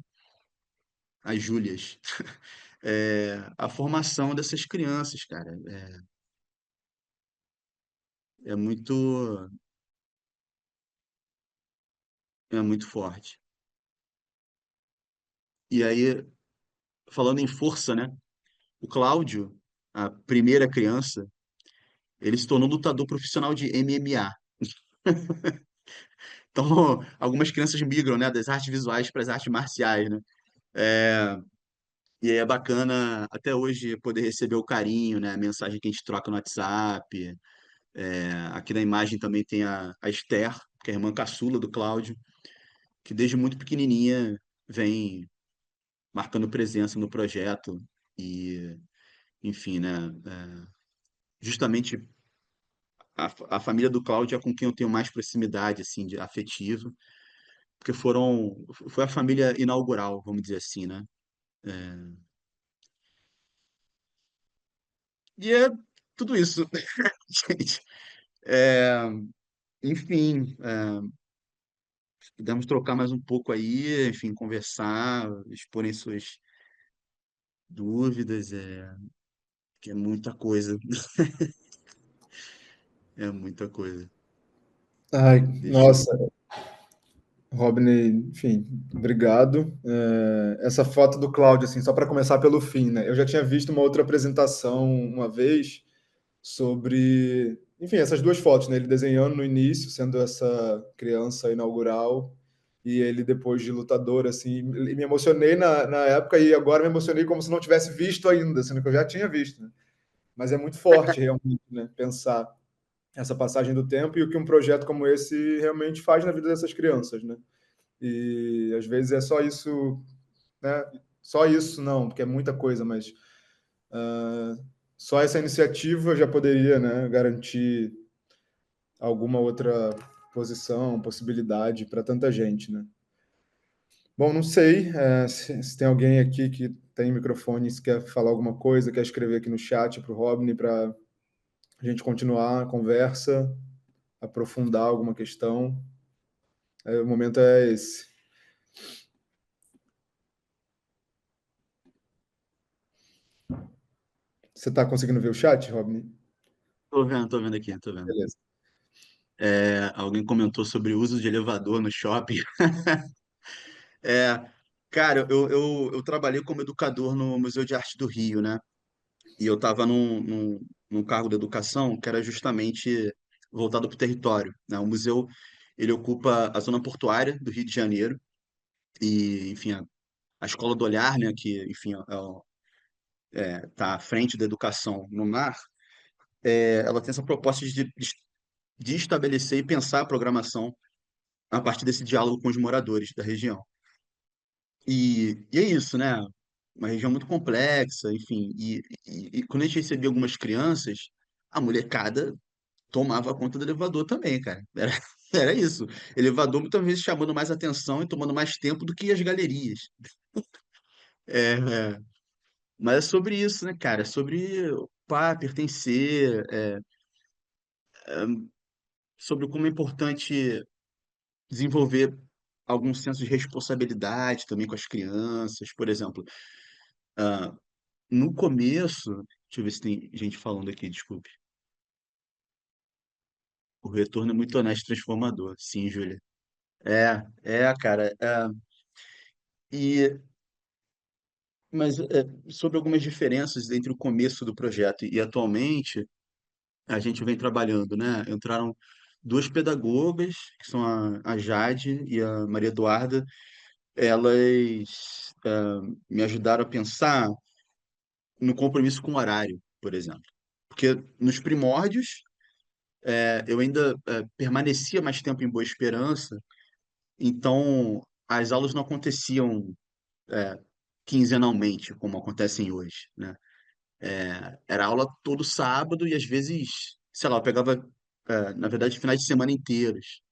as Júlias. A formação dessas crianças, cara, é muito, é muito forte. E aí, falando em força, né? O Cláudio, a primeira criança, ele se tornou lutador profissional de MMA. Então, algumas crianças migram, né, das artes visuais para as artes marciais, né? É, e aí é bacana até hoje poder receber o carinho, né, a mensagem que a gente troca no WhatsApp. Aqui na imagem também tem a Esther, que é a irmã caçula do Cláudio, que desde muito pequenininha vem marcando presença no projeto e, enfim, né, justamente a família do Cláudio é com quem eu tenho mais proximidade, assim, de afetiva, porque foi a família inaugural, vamos dizer assim, né? E é tudo isso, gente. É, enfim, podemos trocar mais um pouco aí, enfim, conversar, exporem suas dúvidas, que é muita coisa, é muita coisa. Ai, Deixa eu. nossa, Robney, enfim, obrigado. Essa foto do Cláudio, assim, só para começar pelo fim, né? Eu já tinha visto uma outra apresentação uma vez sobre, enfim, essas duas fotos, né? Ele desenhando no início, sendo essa criança inaugural, e ele depois de lutador, assim, e me emocionei na época e agora me emocionei como se não tivesse visto ainda, sendo que eu já tinha visto, né? Mas é muito forte, realmente, né? Pensar essa passagem do tempo e o que um projeto como esse realmente faz na vida dessas crianças, né? E às vezes é só isso, né? Só isso não, porque é muita coisa, mas só essa iniciativa já poderia, né, garantir alguma outra posição, possibilidade para tanta gente, né? Bom, não sei se tem alguém aqui que tem microfone, se quer falar alguma coisa, quer escrever aqui no chat para o Robin para a gente continuar a conversa, aprofundar alguma questão. O momento é esse. Você está conseguindo ver o chat, Robin? Tô vendo aqui, tô vendo. Beleza. Alguém comentou sobre o uso de elevador no shopping. É, cara, eu trabalhei como educador no Museu de Arte do Rio, né? E eu estava num cargo de educação que era justamente voltado para o território, né? O museu, ele ocupa a zona portuária do Rio de Janeiro e, enfim, a Escola do Olhar, né? Que, enfim, tá à frente da educação no mar. Ela tem essa proposta de estabelecer e pensar a programação a partir desse diálogo com os moradores da região. E é isso, né? Uma região muito complexa, enfim. E quando a gente recebia algumas crianças, a molecada tomava conta do elevador também, cara. Era isso. Elevador muitas vezes chamando mais atenção e tomando mais tempo do que as galerias. É, é. Mas é sobre isso, né, cara? É sobre pá, pertencer, sobre como é importante desenvolver algum senso de responsabilidade também com as crianças. Por exemplo, no começo, deixa eu ver se tem gente falando aqui, desculpe. O retorno é muito honesto e transformador. Sim, Júlia. Cara. E, mas sobre algumas diferenças entre o começo do projeto e atualmente, a gente vem trabalhando, né? Entraram duas pedagogas, que são a Jade e a Maria Eduarda. Elas me ajudaram a pensar no compromisso com o horário, por exemplo. Porque nos primórdios, eu ainda permanecia mais tempo em Boa Esperança, então as aulas não aconteciam quinzenalmente, como acontecem hoje, né? Era aula todo sábado e às vezes, sei lá, eu pegava, na verdade, finais de semana inteiros,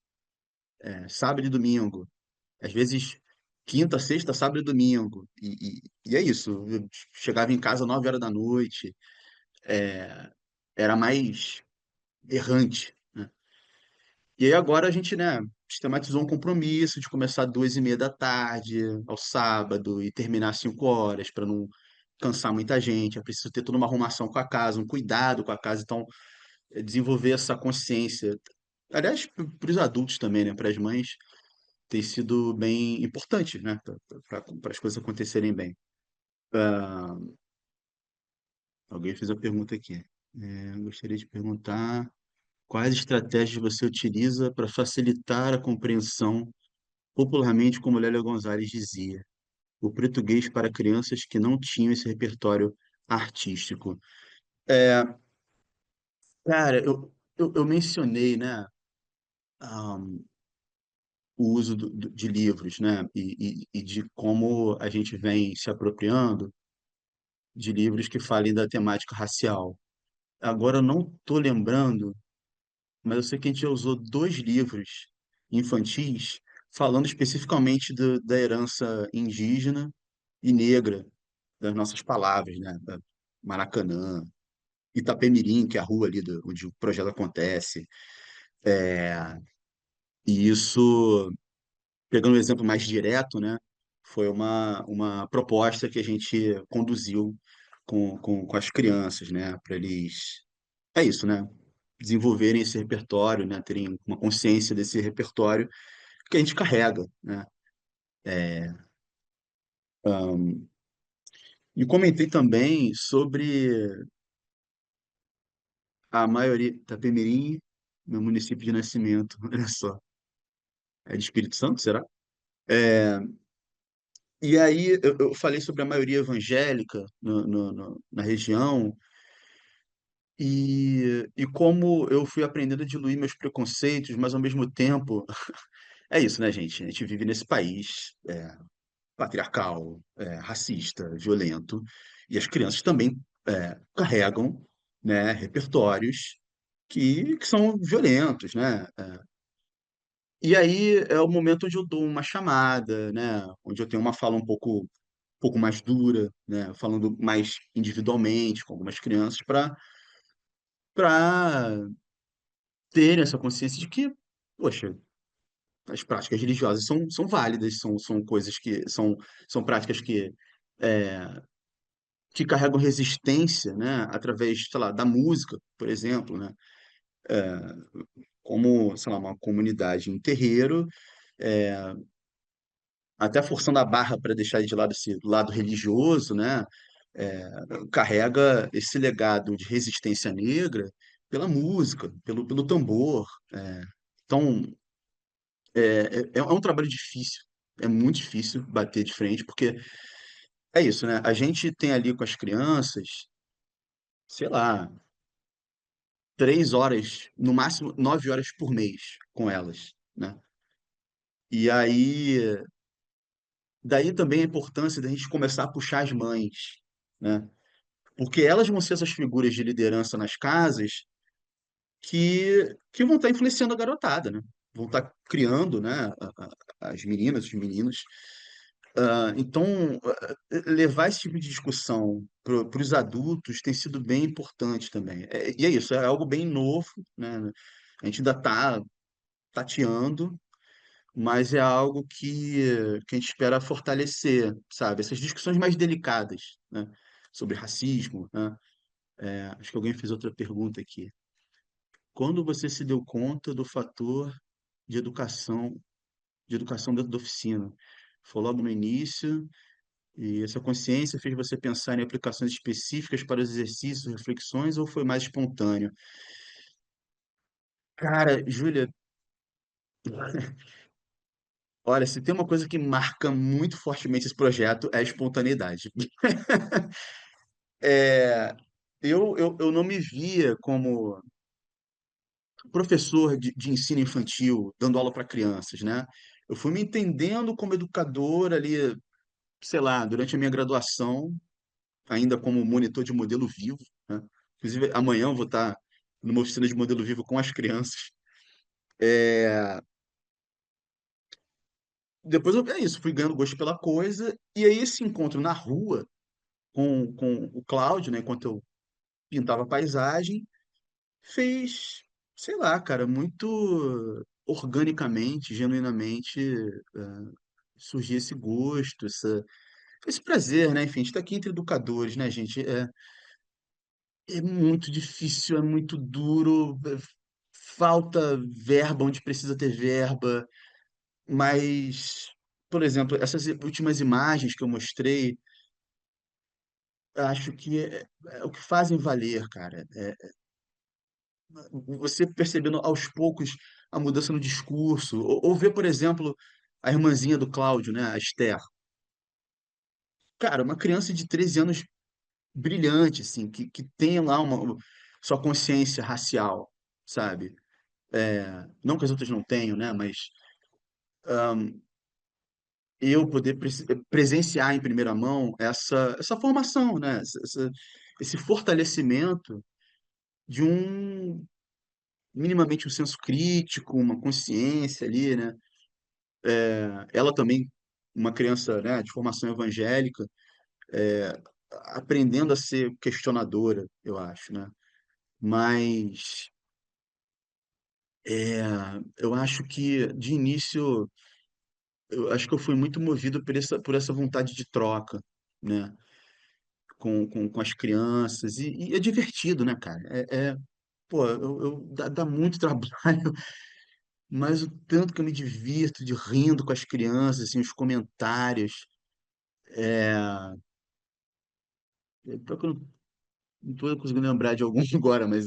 sábado e domingo, às vezes quinta, sexta, sábado e domingo, e é isso. Eu chegava em casa 9 horas da noite, era mais errante, né? E aí agora a gente, né, sistematizou um compromisso de começar 2h30 da tarde ao sábado e terminar às 5 horas para não cansar muita gente. É preciso ter toda uma arrumação com a casa, um cuidado com a casa. Então, desenvolver essa consciência. Aliás, para os adultos também, né, para as mães, tem sido bem importante, né, para as coisas acontecerem bem. Ah, alguém fez a pergunta aqui. Gostaria de perguntar quais estratégias você utiliza para facilitar a compreensão, popularmente, como Lélia Gonzalez dizia, o português para crianças que não tinham esse repertório artístico. É, cara, eu mencionei, né, ah, o uso de livros, né, e de como a gente vem se apropriando de livros que falem da temática racial. Agora, eu não estou lembrando, mas eu sei que a gente já usou dois livros infantis falando especificamente da herança indígena e negra das nossas palavras, né? Maracanã, Itapemirim, que é a rua ali onde o projeto acontece. E isso, pegando um exemplo mais direto, né? Foi uma proposta que a gente conduziu com as crianças, né? Para eles. É isso, né? Desenvolverem esse repertório, né? Terem uma consciência desse repertório que a gente carrega, né? E comentei também sobre a maioria, Itapemirim, meu município de nascimento, olha só. É de Espírito Santo, será? E aí eu falei sobre a maioria evangélica na região e como eu fui aprendendo a diluir meus preconceitos, mas ao mesmo tempo, é isso, né, gente? A gente vive nesse país patriarcal, racista, violento, e as crianças também carregam, né, repertórios que são violentos, né? E aí é o momento onde eu dou uma chamada, né? Onde eu tenho uma fala um pouco mais dura, né? Falando mais individualmente com algumas crianças para terem essa consciência de que, poxa, as práticas religiosas são válidas, são coisas são práticas é, que carregam resistência, né? Através, sei lá, da música, por exemplo, né? Como, sei lá, uma comunidade em terreiro, é, até forçando a barra para deixar de lado esse lado religioso, né? É, carrega esse legado de resistência negra pela música, pelo tambor. Então, é um trabalho difícil, é muito difícil bater de frente, porque é isso, né? A gente tem ali com as crianças, sei lá, 3 horas, no máximo 9 horas por mês com elas, né? E aí, daí também a importância da gente começar a puxar as mães, né? Porque elas vão ser essas figuras de liderança nas casas que vão estar influenciando a garotada, né? Vão estar criando, né, as meninas, os meninos. Então, levar esse tipo de discussão para os adultos tem sido bem importante também. E é isso, é algo bem novo, né? A gente ainda está tateando, mas é algo que a gente espera fortalecer, sabe? Essas discussões mais delicadas, né? Sobre racismo, né? Acho que alguém fez outra pergunta aqui. Quando você se deu conta do fator de educação, de educação dentro da oficina? Foi logo no início, e essa consciência fez você pensar em aplicações específicas para os exercícios, reflexões, ou foi mais espontâneo? Cara, Júlia, olha, se tem uma coisa que marca muito fortemente esse projeto é a espontaneidade. É, eu não me via como professor de ensino infantil, dando aula para crianças, né? Eu fui me entendendo como educador ali, sei lá, durante a minha graduação, ainda como monitor de modelo vivo, né? Inclusive, amanhã eu vou estar numa oficina de modelo vivo com as crianças. É, depois é isso, fui ganhando gosto pela coisa, e aí esse encontro na rua com o Cláudio, né, enquanto eu pintava a paisagem, fez, sei lá, cara, muito organicamente, genuinamente, surgir esse gosto, esse prazer, né? Enfim, a gente tá aqui entre educadores, né, gente? É muito difícil, é muito duro, falta verba onde precisa ter verba, Mas, por exemplo, essas últimas imagens que eu mostrei, acho que é o que fazem valer, cara. Você percebendo aos poucos a mudança no discurso, ou ver, por exemplo, a irmãzinha do Cláudio, né, a Esther. Cara, uma criança de 13 anos brilhante, assim, que tem lá sua consciência racial, sabe? Não que as outras não tenham, né, mas eu poder presenciar em primeira mão essa formação, né, esse fortalecimento de minimamente um senso crítico, uma consciência ali, né? Ela também, uma criança, né, de formação evangélica, aprendendo a ser questionadora, eu acho, né? Mas é, eu acho que, de início, eu acho que eu fui muito movido por essa vontade de troca, né? Com as crianças. E é divertido, né, cara? Pô, dá muito trabalho, mas o tanto que eu me divirto de rindo com as crianças, assim, os comentários. Pior que eu não estou conseguindo lembrar de algum agora, mas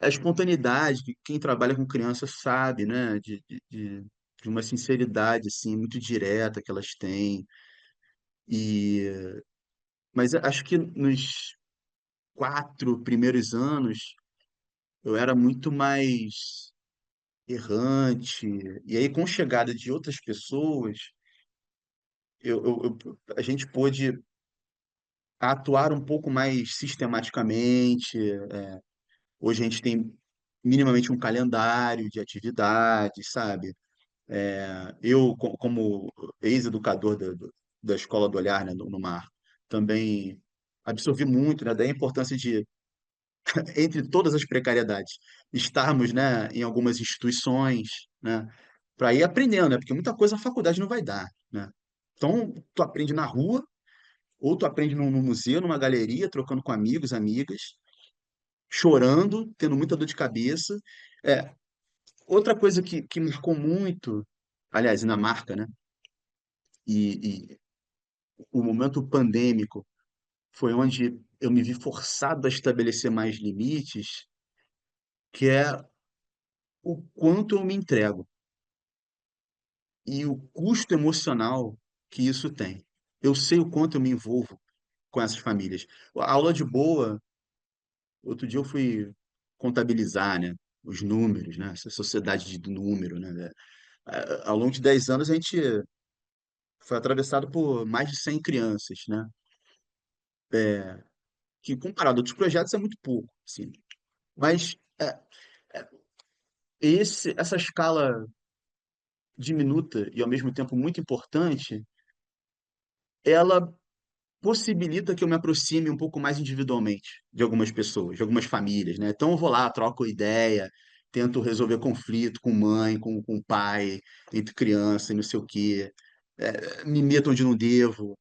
a espontaneidade que quem trabalha com criança sabe, né? De uma sinceridade, assim, muito direta que elas têm. E, mas acho que nos 4 primeiros anos eu era muito mais errante. E aí, com a chegada de outras pessoas, a gente pôde atuar um pouco mais sistematicamente. Hoje a gente tem minimamente um calendário de atividades, sabe? Eu, como ex-educador da Escola do Olhar, né, no Mar, também absorvi muito, né, da importância de, entre todas as precariedades, estarmos, né, em algumas instituições, né, para ir aprendendo, né, porque muita coisa a faculdade não vai dar, né. Então, tu aprende na rua, ou tu aprende num museu, numa galeria, trocando com amigos, amigas, chorando, tendo muita dor de cabeça. É, outra coisa que marcou muito, aliás, ainda marca, né, e o momento pandêmico foi onde eu me vi forçado a estabelecer mais limites, que é o quanto eu me entrego e o custo emocional que isso tem. Eu sei o quanto eu me envolvo com essas famílias. A aula de boa, outro dia eu fui contabilizar, né, os números, né, essa sociedade de número, né. Ao longo de 10 anos a gente foi atravessado por mais de 100 crianças, né, que comparado a outros projetos é muito pouco, assim. Mas essa escala diminuta e ao mesmo tempo muito importante, ela possibilita que eu me aproxime um pouco mais individualmente de algumas pessoas, de algumas famílias, né? Então eu vou lá, troco ideia, tento resolver conflito com mãe, com pai, entre criança e não sei o quê, me meto onde não devo,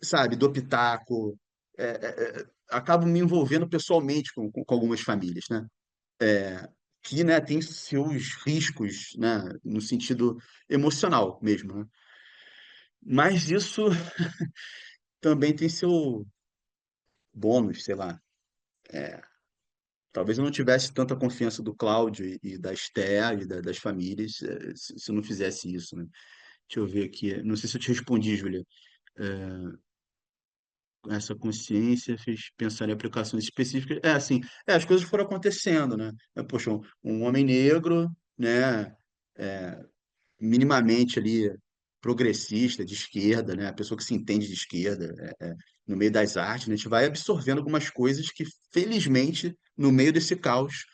sabe? Dou pitaco, acabo me envolvendo pessoalmente com algumas famílias, né? Que, né, tem seus riscos, né, no sentido emocional mesmo, né? Mas isso também tem seu bônus, sei lá. Talvez eu não tivesse tanta confiança do Cláudio e da Esther e das famílias, se eu não fizesse isso, né? Deixa eu ver aqui. Não sei se eu te respondi, Júlia. Essa consciência fez pensar em aplicações específicas. Assim, as coisas foram acontecendo, né? Poxa, um homem negro, né? Minimamente ali progressista, de esquerda, né? A pessoa que se entende de esquerda, no meio das artes, né? A gente vai absorvendo algumas coisas que, felizmente, no meio desse caos,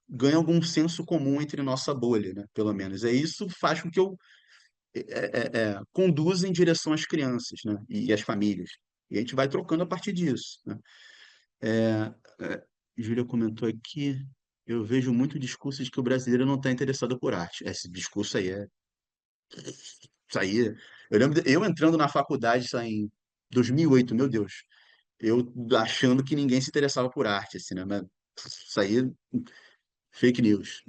ganha algum senso comum entre nossa bolha, né? Pelo menos. Isso faz com que eu conduza em direção às crianças, né? E às famílias. E a gente vai trocando a partir disso, né? É, Júlia comentou aqui, eu vejo muito discurso de que o brasileiro não está interessado por arte. Esse discurso aí isso aí, eu lembro eu entrando na faculdade, isso aí em 2008, meu Deus, eu achando que ninguém se interessava por arte, assim, né? Mas isso aí, fake news.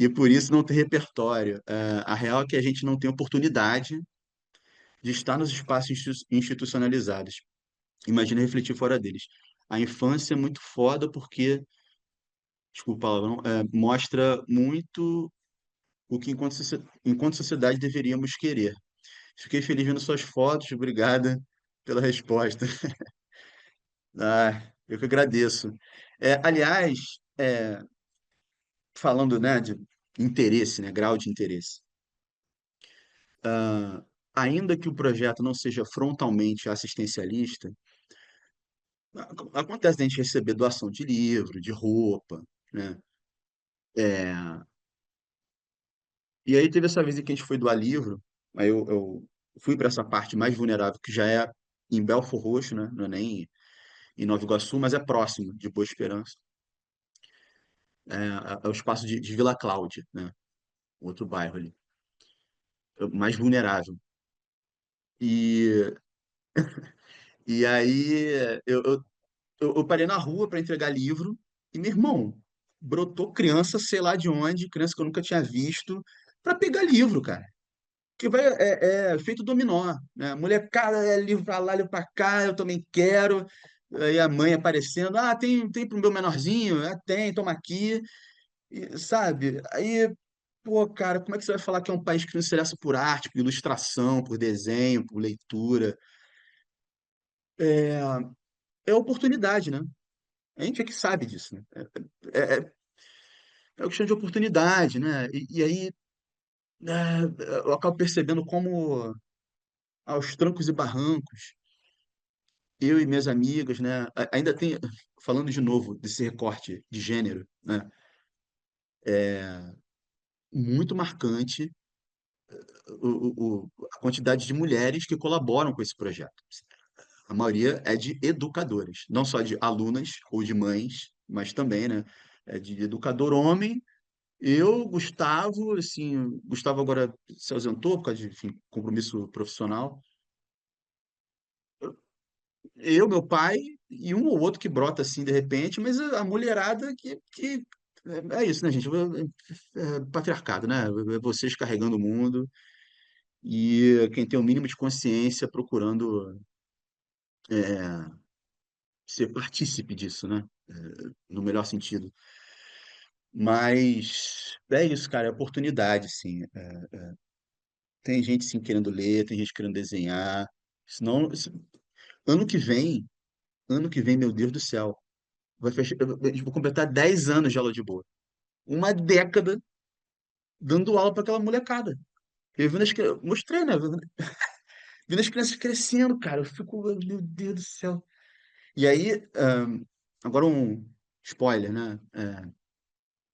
e por isso não ter repertório. A real é que a gente não tem oportunidade de estar nos espaços institucionalizados. Imagina refletir fora deles. A infância é muito foda porque, desculpa, a palavrão, mostra muito o que, enquanto sociedade, deveríamos querer. Fiquei feliz vendo suas fotos, obrigada pela resposta. Eu que agradeço. Aliás, falando, né, de interesse, né, grau de interesse, ah, ainda que o projeto não seja frontalmente assistencialista, acontece da gente receber doação de livro, de roupa, né? É, e aí teve essa vez em que a gente foi doar livro, aí eu fui para essa parte mais vulnerável, que já é em Belford Roxo, né? Não é nem em Nova Iguaçu, mas é próximo de Boa Esperança. É o espaço de Vila Cláudia, né? Outro bairro ali, mais vulnerável. E, e aí eu parei na rua para entregar livro e, meu irmão, brotou criança, sei lá de onde, criança que eu nunca tinha visto, para pegar livro, cara. Que vai, é feito dominó, né? Molecada, livro pra lá, livro pra cá, eu também quero. Aí a mãe aparecendo, tem pro meu menorzinho? Tem, toma aqui. E, sabe? Aí, pô, cara, como é que você vai falar que é um país que não se interessa por arte, por ilustração, por desenho, por leitura? É, é oportunidade, né? A gente é que sabe disso, né? É, é, é questão de oportunidade, né? E aí, eu acabo percebendo como, aos trancos e barrancos, eu e minhas amigas, né? Ainda tem, falando de novo desse recorte de gênero, né? Muito marcante a quantidade de mulheres que colaboram com esse projeto. A maioria é de educadoras, não só de alunas ou de mães, mas também, né? É de educador homem. Eu, Gustavo, assim, Gustavo agora se ausentou por causa de, enfim, compromisso profissional. Eu, meu pai e um ou outro que brota assim de repente, mas a mulherada que é isso, né, gente? Patriarcado, né? É vocês carregando o mundo e quem tem o mínimo de consciência procurando ser partícipe disso, né? No melhor sentido. Mas é isso, cara, é oportunidade, sim. Tem gente sim querendo ler, tem gente querendo desenhar. Senão, ano que vem, ano que vem, meu Deus do céu, vai fechar, eu vou completar 10 anos de aula de boa. Uma década dando aula para aquela molecada. Eu vendo mostrei, né? Vendo as crianças crescendo, cara. Eu fico, meu Deus do céu. E aí, agora um spoiler, né?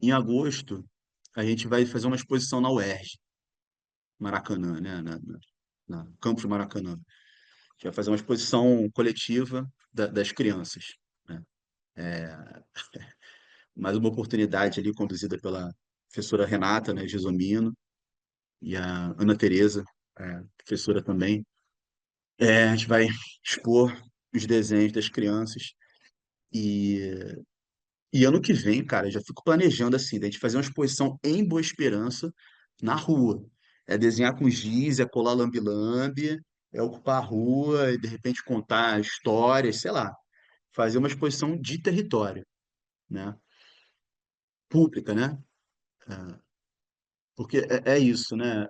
Em agosto, a gente vai fazer uma exposição na UERJ, Maracanã, né? Na Campus Maracanã. A gente vai fazer uma exposição coletiva das crianças, né? Mais uma oportunidade ali conduzida pela professora Renata, né, Gesomino, e a Ana Tereza, professora também. A gente vai expor os desenhos das crianças e, e ano que vem, cara, eu já fico planejando assim, da gente fazer uma exposição em Boa Esperança na rua. É desenhar com giz, é colar lambe-lambe, é ocupar a rua e de repente contar histórias, sei lá, fazer uma exposição de território, né? Pública, né? Porque é isso, né?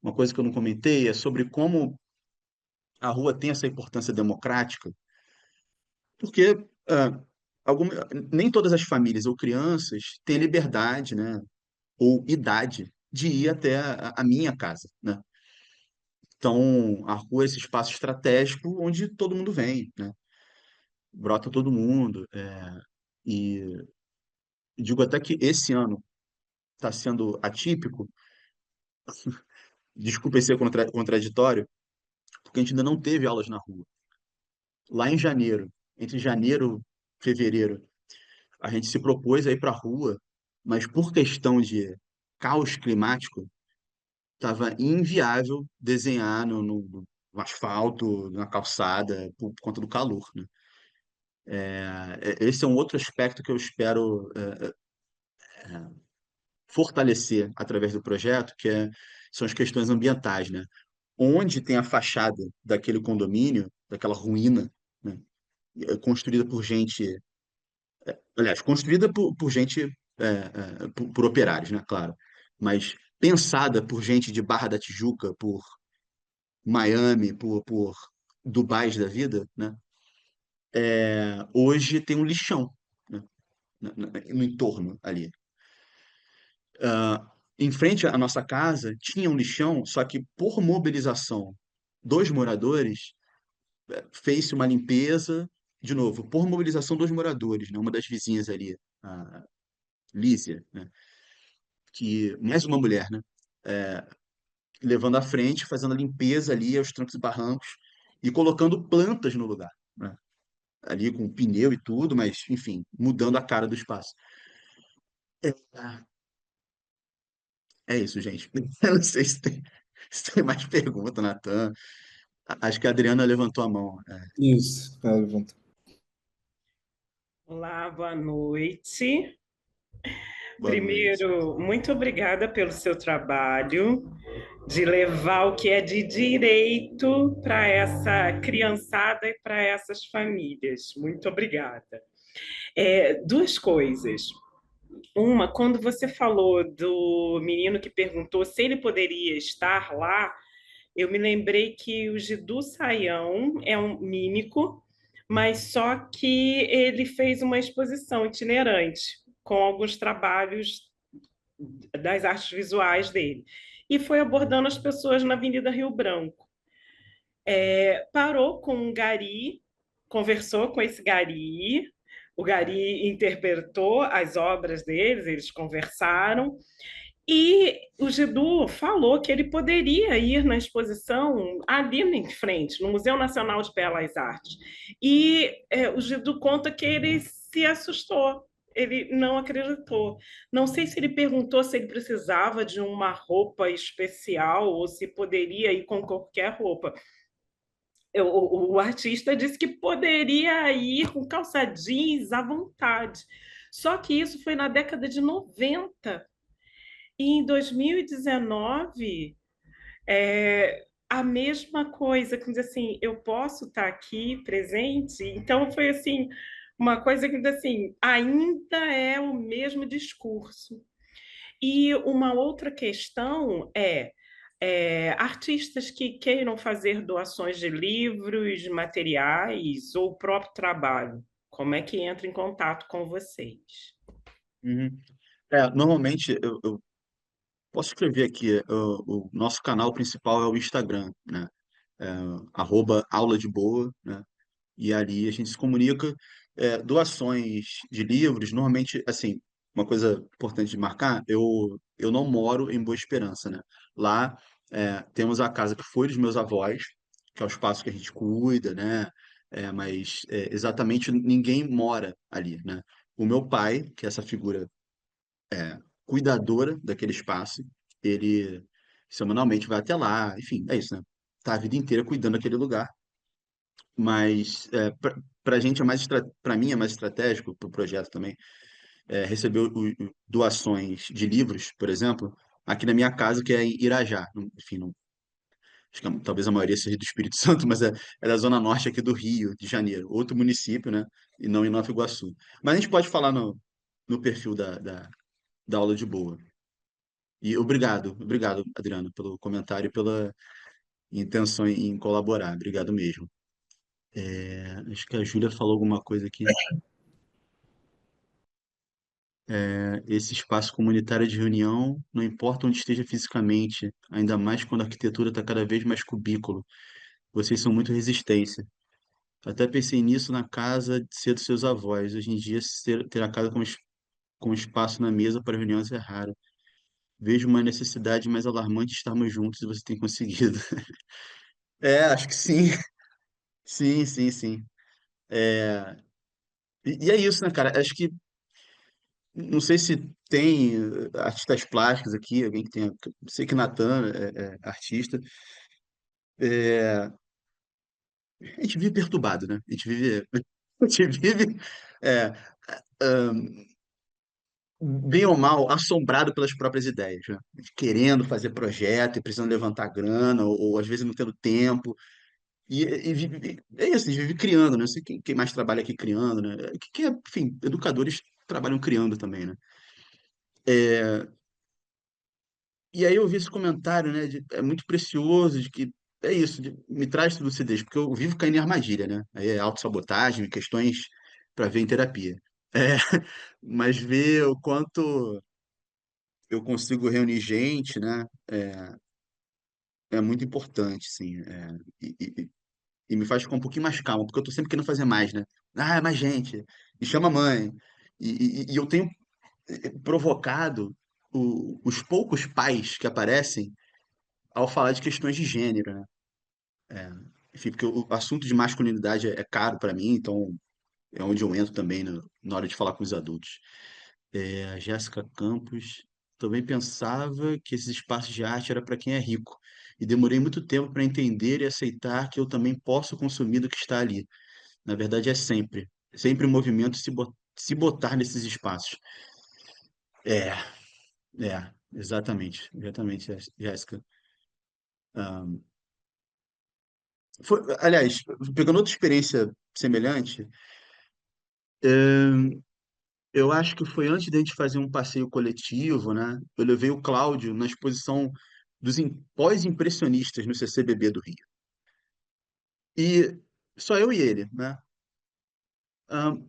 Uma coisa que eu não comentei é sobre como a rua tem essa importância democrática, porque nem todas as famílias ou crianças têm liberdade, né? Ou idade de ir até a minha casa, né? Então, a rua é esse espaço estratégico onde todo mundo vem, né? Brota todo mundo. E digo até que esse ano está sendo atípico, desculpa ser contraditório, porque a gente ainda não teve aulas na rua. Lá em janeiro, entre janeiro e fevereiro, a gente se propôs a ir para a rua, mas por questão de caos climático, estava inviável desenhar no asfalto, na calçada, por conta do calor, né? Esse é um outro aspecto que eu espero fortalecer através do projeto, são as questões ambientais, né? Onde tem a fachada daquele condomínio, daquela ruína, né? Construída por gente, aliás, construída por gente, por operários, né? Claro, mas pensada por gente de Barra da Tijuca, por Miami, por Dubais da vida, né? Hoje tem um lixão, né? No entorno ali. Em frente à nossa casa tinha um lixão, só que por mobilização dos moradores, fez-se uma limpeza, de novo, por mobilização dos moradores, né? Uma das vizinhas ali, a Lícia, né? Que, mais uma mulher, né? Levando à frente, fazendo a limpeza ali aos trancos e barrancos e colocando plantas no lugar, né? Ali com pneu e tudo, mas, enfim, mudando a cara do espaço. É, é isso, gente. Eu não sei se tem mais pergunta, Natan. Acho que a Adriana levantou a mão. Isso, levanta. Olá, boa noite. Boa noite. Primeiro, muito obrigada pelo seu trabalho de levar o que é de direito para essa criançada e para essas famílias. Muito obrigada. Duas coisas. Uma, quando você falou do menino que perguntou se ele poderia estar lá, eu me lembrei que o Gidu Saião é um mímico, mas só que ele fez uma exposição itinerante com alguns trabalhos das artes visuais dele. E foi abordando as pessoas na Avenida Rio Branco. Parou com um gari, conversou com esse gari, o gari interpretou as obras deles, eles conversaram, e o Gidu falou que ele poderia ir na exposição ali em frente, no Museu Nacional de Belas Artes. E o Gidu conta que ele se assustou, ele não acreditou. Não sei se ele perguntou se ele precisava de uma roupa especial ou se poderia ir com qualquer roupa. O artista disse que poderia ir com calça jeans à vontade. Só que isso foi na década de 90. E em 2019, a mesma coisa, que diz assim, eu posso estar aqui presente? Então foi assim, uma coisa que diz assim, ainda é o mesmo discurso. E uma outra questão artistas que queiram fazer doações de livros, materiais ou o próprio trabalho, como é que entra em contato com vocês? Uhum. Normalmente eu posso escrever aqui, o nosso canal principal é o Instagram, né? É, @aula de boa, né? E ali a gente se comunica, doações de livros, normalmente, assim, uma coisa importante de marcar, eu não moro em Boa Esperança, né? Lá temos a casa que foi dos meus avós, que é o espaço que a gente cuida, né? Mas exatamente ninguém mora ali, né? O meu pai, que é essa figura cuidadora daquele espaço, ele semanalmente vai até lá, enfim, é isso, né? Tá a vida inteira cuidando daquele lugar. Mas para a gente para mim é mais estratégico, para o projeto também, receber doações de livros, por exemplo, aqui na minha casa, que é em Irajá. Enfim, não, acho que talvez a maioria seja do Espírito Santo, mas é da zona norte aqui do Rio de Janeiro, outro município, né? E não em Nova Iguaçu. Mas a gente pode falar no perfil da aula de boa. E obrigado, Adriano, pelo comentário e pela intenção em colaborar. Obrigado mesmo. Acho que a Júlia falou alguma coisa aqui. Esse espaço comunitário de reunião, não importa onde esteja fisicamente, ainda mais quando a arquitetura está cada vez mais cubículo. Vocês são muito resistência. Até pensei nisso na casa de ser dos seus avós. Hoje em dia, ter a casa com espaço na mesa para reuniões é raro. Vejo uma necessidade mais alarmante de estarmos juntos e você tem conseguido. Acho que sim. Sim, sim, sim. É, e é isso, né, cara? Acho que não sei se tem artistas plásticos aqui, alguém que tenha. Sei que Natan é artista. É, a gente vive perturbado, né? A gente vive. A gente vive. é, bem ou mal, assombrado pelas próprias ideias, né? Querendo fazer projeto e precisando levantar grana, ou às vezes não tendo tempo. É isso, a gente vive criando, né? Não sei quem mais trabalha aqui criando, né? Enfim, educadores trabalham criando também, né? E aí eu vi esse comentário, né? É muito precioso, de que é isso, me traz lucidez, porque eu vivo caindo em armadilha, né? Aí é autossabotagem, questões para ver em terapia. É, mas ver o quanto eu consigo reunir gente, né? É muito importante, sim. E me faz ficar um pouquinho mais calmo, porque eu tô sempre querendo fazer mais, né? Ah, é mais gente, me chama a mãe. E eu tenho provocado os poucos pais que aparecem ao falar de questões de gênero, né? Enfim, porque o assunto de masculinidade é caro para mim, então é onde eu entro também na hora de falar com os adultos. A Jéssica Campos também pensava que esses espaços de arte era para quem é rico, e demorei muito tempo para entender e aceitar que eu também posso consumir do que está ali. Na verdade, é sempre o movimento se botar nesses espaços. É, exatamente, Jéssica. Aliás, pegando outra experiência semelhante, eu acho que foi antes da gente fazer um passeio coletivo, né? Eu levei o Cláudio na exposição dos pós-impressionistas no CCBB do Rio. E só eu e ele, né? Ahn,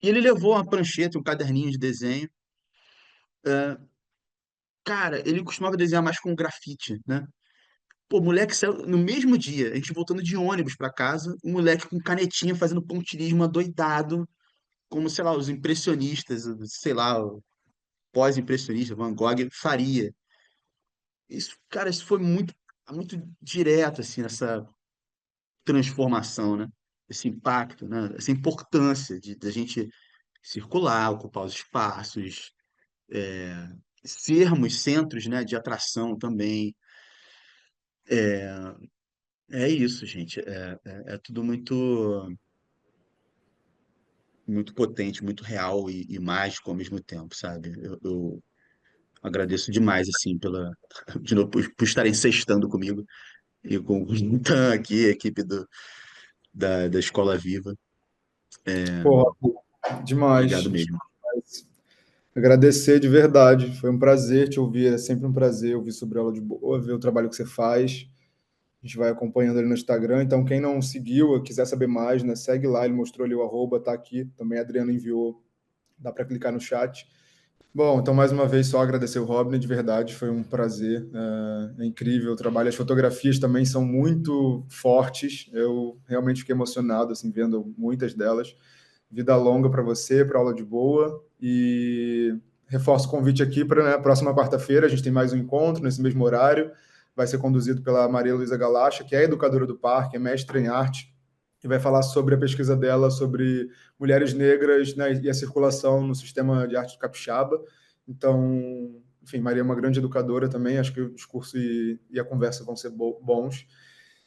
e ele levou uma prancheta, um caderninho de desenho. Cara, ele costumava desenhar mais com grafite, né? Pô, o moleque saiu no mesmo dia, a gente voltando de ônibus pra casa, um moleque com canetinha fazendo pontilhismo adoidado, como, sei lá, os impressionistas, sei lá, o pós-impressionista, Van Gogh faria. Isso, cara, isso foi muito direto, assim, essa transformação, né? Esse impacto, né? Essa importância de da gente circular, ocupar os espaços, sermos centros, né, de atração também. É isso, gente. É tudo muito potente, muito real e mágico ao mesmo tempo, sabe? Eu agradeço demais, assim, de novo, por estarem sextando comigo e com o Tan aqui, a equipe da Escola Viva. Porra, demais. Obrigado mesmo. Agradecer de verdade. Foi um prazer te ouvir. É sempre um prazer ouvir sobre aula de boa, ver o trabalho que você faz. A gente vai acompanhando ele no Instagram. Então, quem não seguiu, quiser saber mais, né, segue lá. Ele mostrou ali o arroba, tá aqui. Também a Adriana enviou. Dá para clicar no chat. Bom, então mais uma vez só agradecer o Robin, de verdade, foi um prazer, é incrível o trabalho. As fotografias também são muito fortes. Eu realmente fiquei emocionado assim vendo muitas delas. Vida longa para você, para aula de boa e reforço o convite aqui para, né, próxima quarta-feira a gente tem mais um encontro nesse mesmo horário. Vai ser conduzido pela Maria Luísa Galacha, que é educadora do parque, é mestre em arte e vai falar sobre a pesquisa dela sobre mulheres negras, né, e a circulação no sistema de arte do capixaba. Então, enfim, Maria é uma grande educadora também, acho que o discurso e a conversa vão ser bons.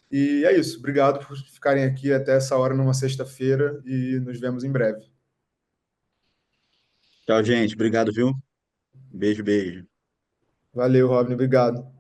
E é isso, obrigado por ficarem aqui até essa hora numa sexta-feira e nos vemos em breve. Tchau, gente. Obrigado, viu? Beijo, beijo. Valeu, Robin, obrigado.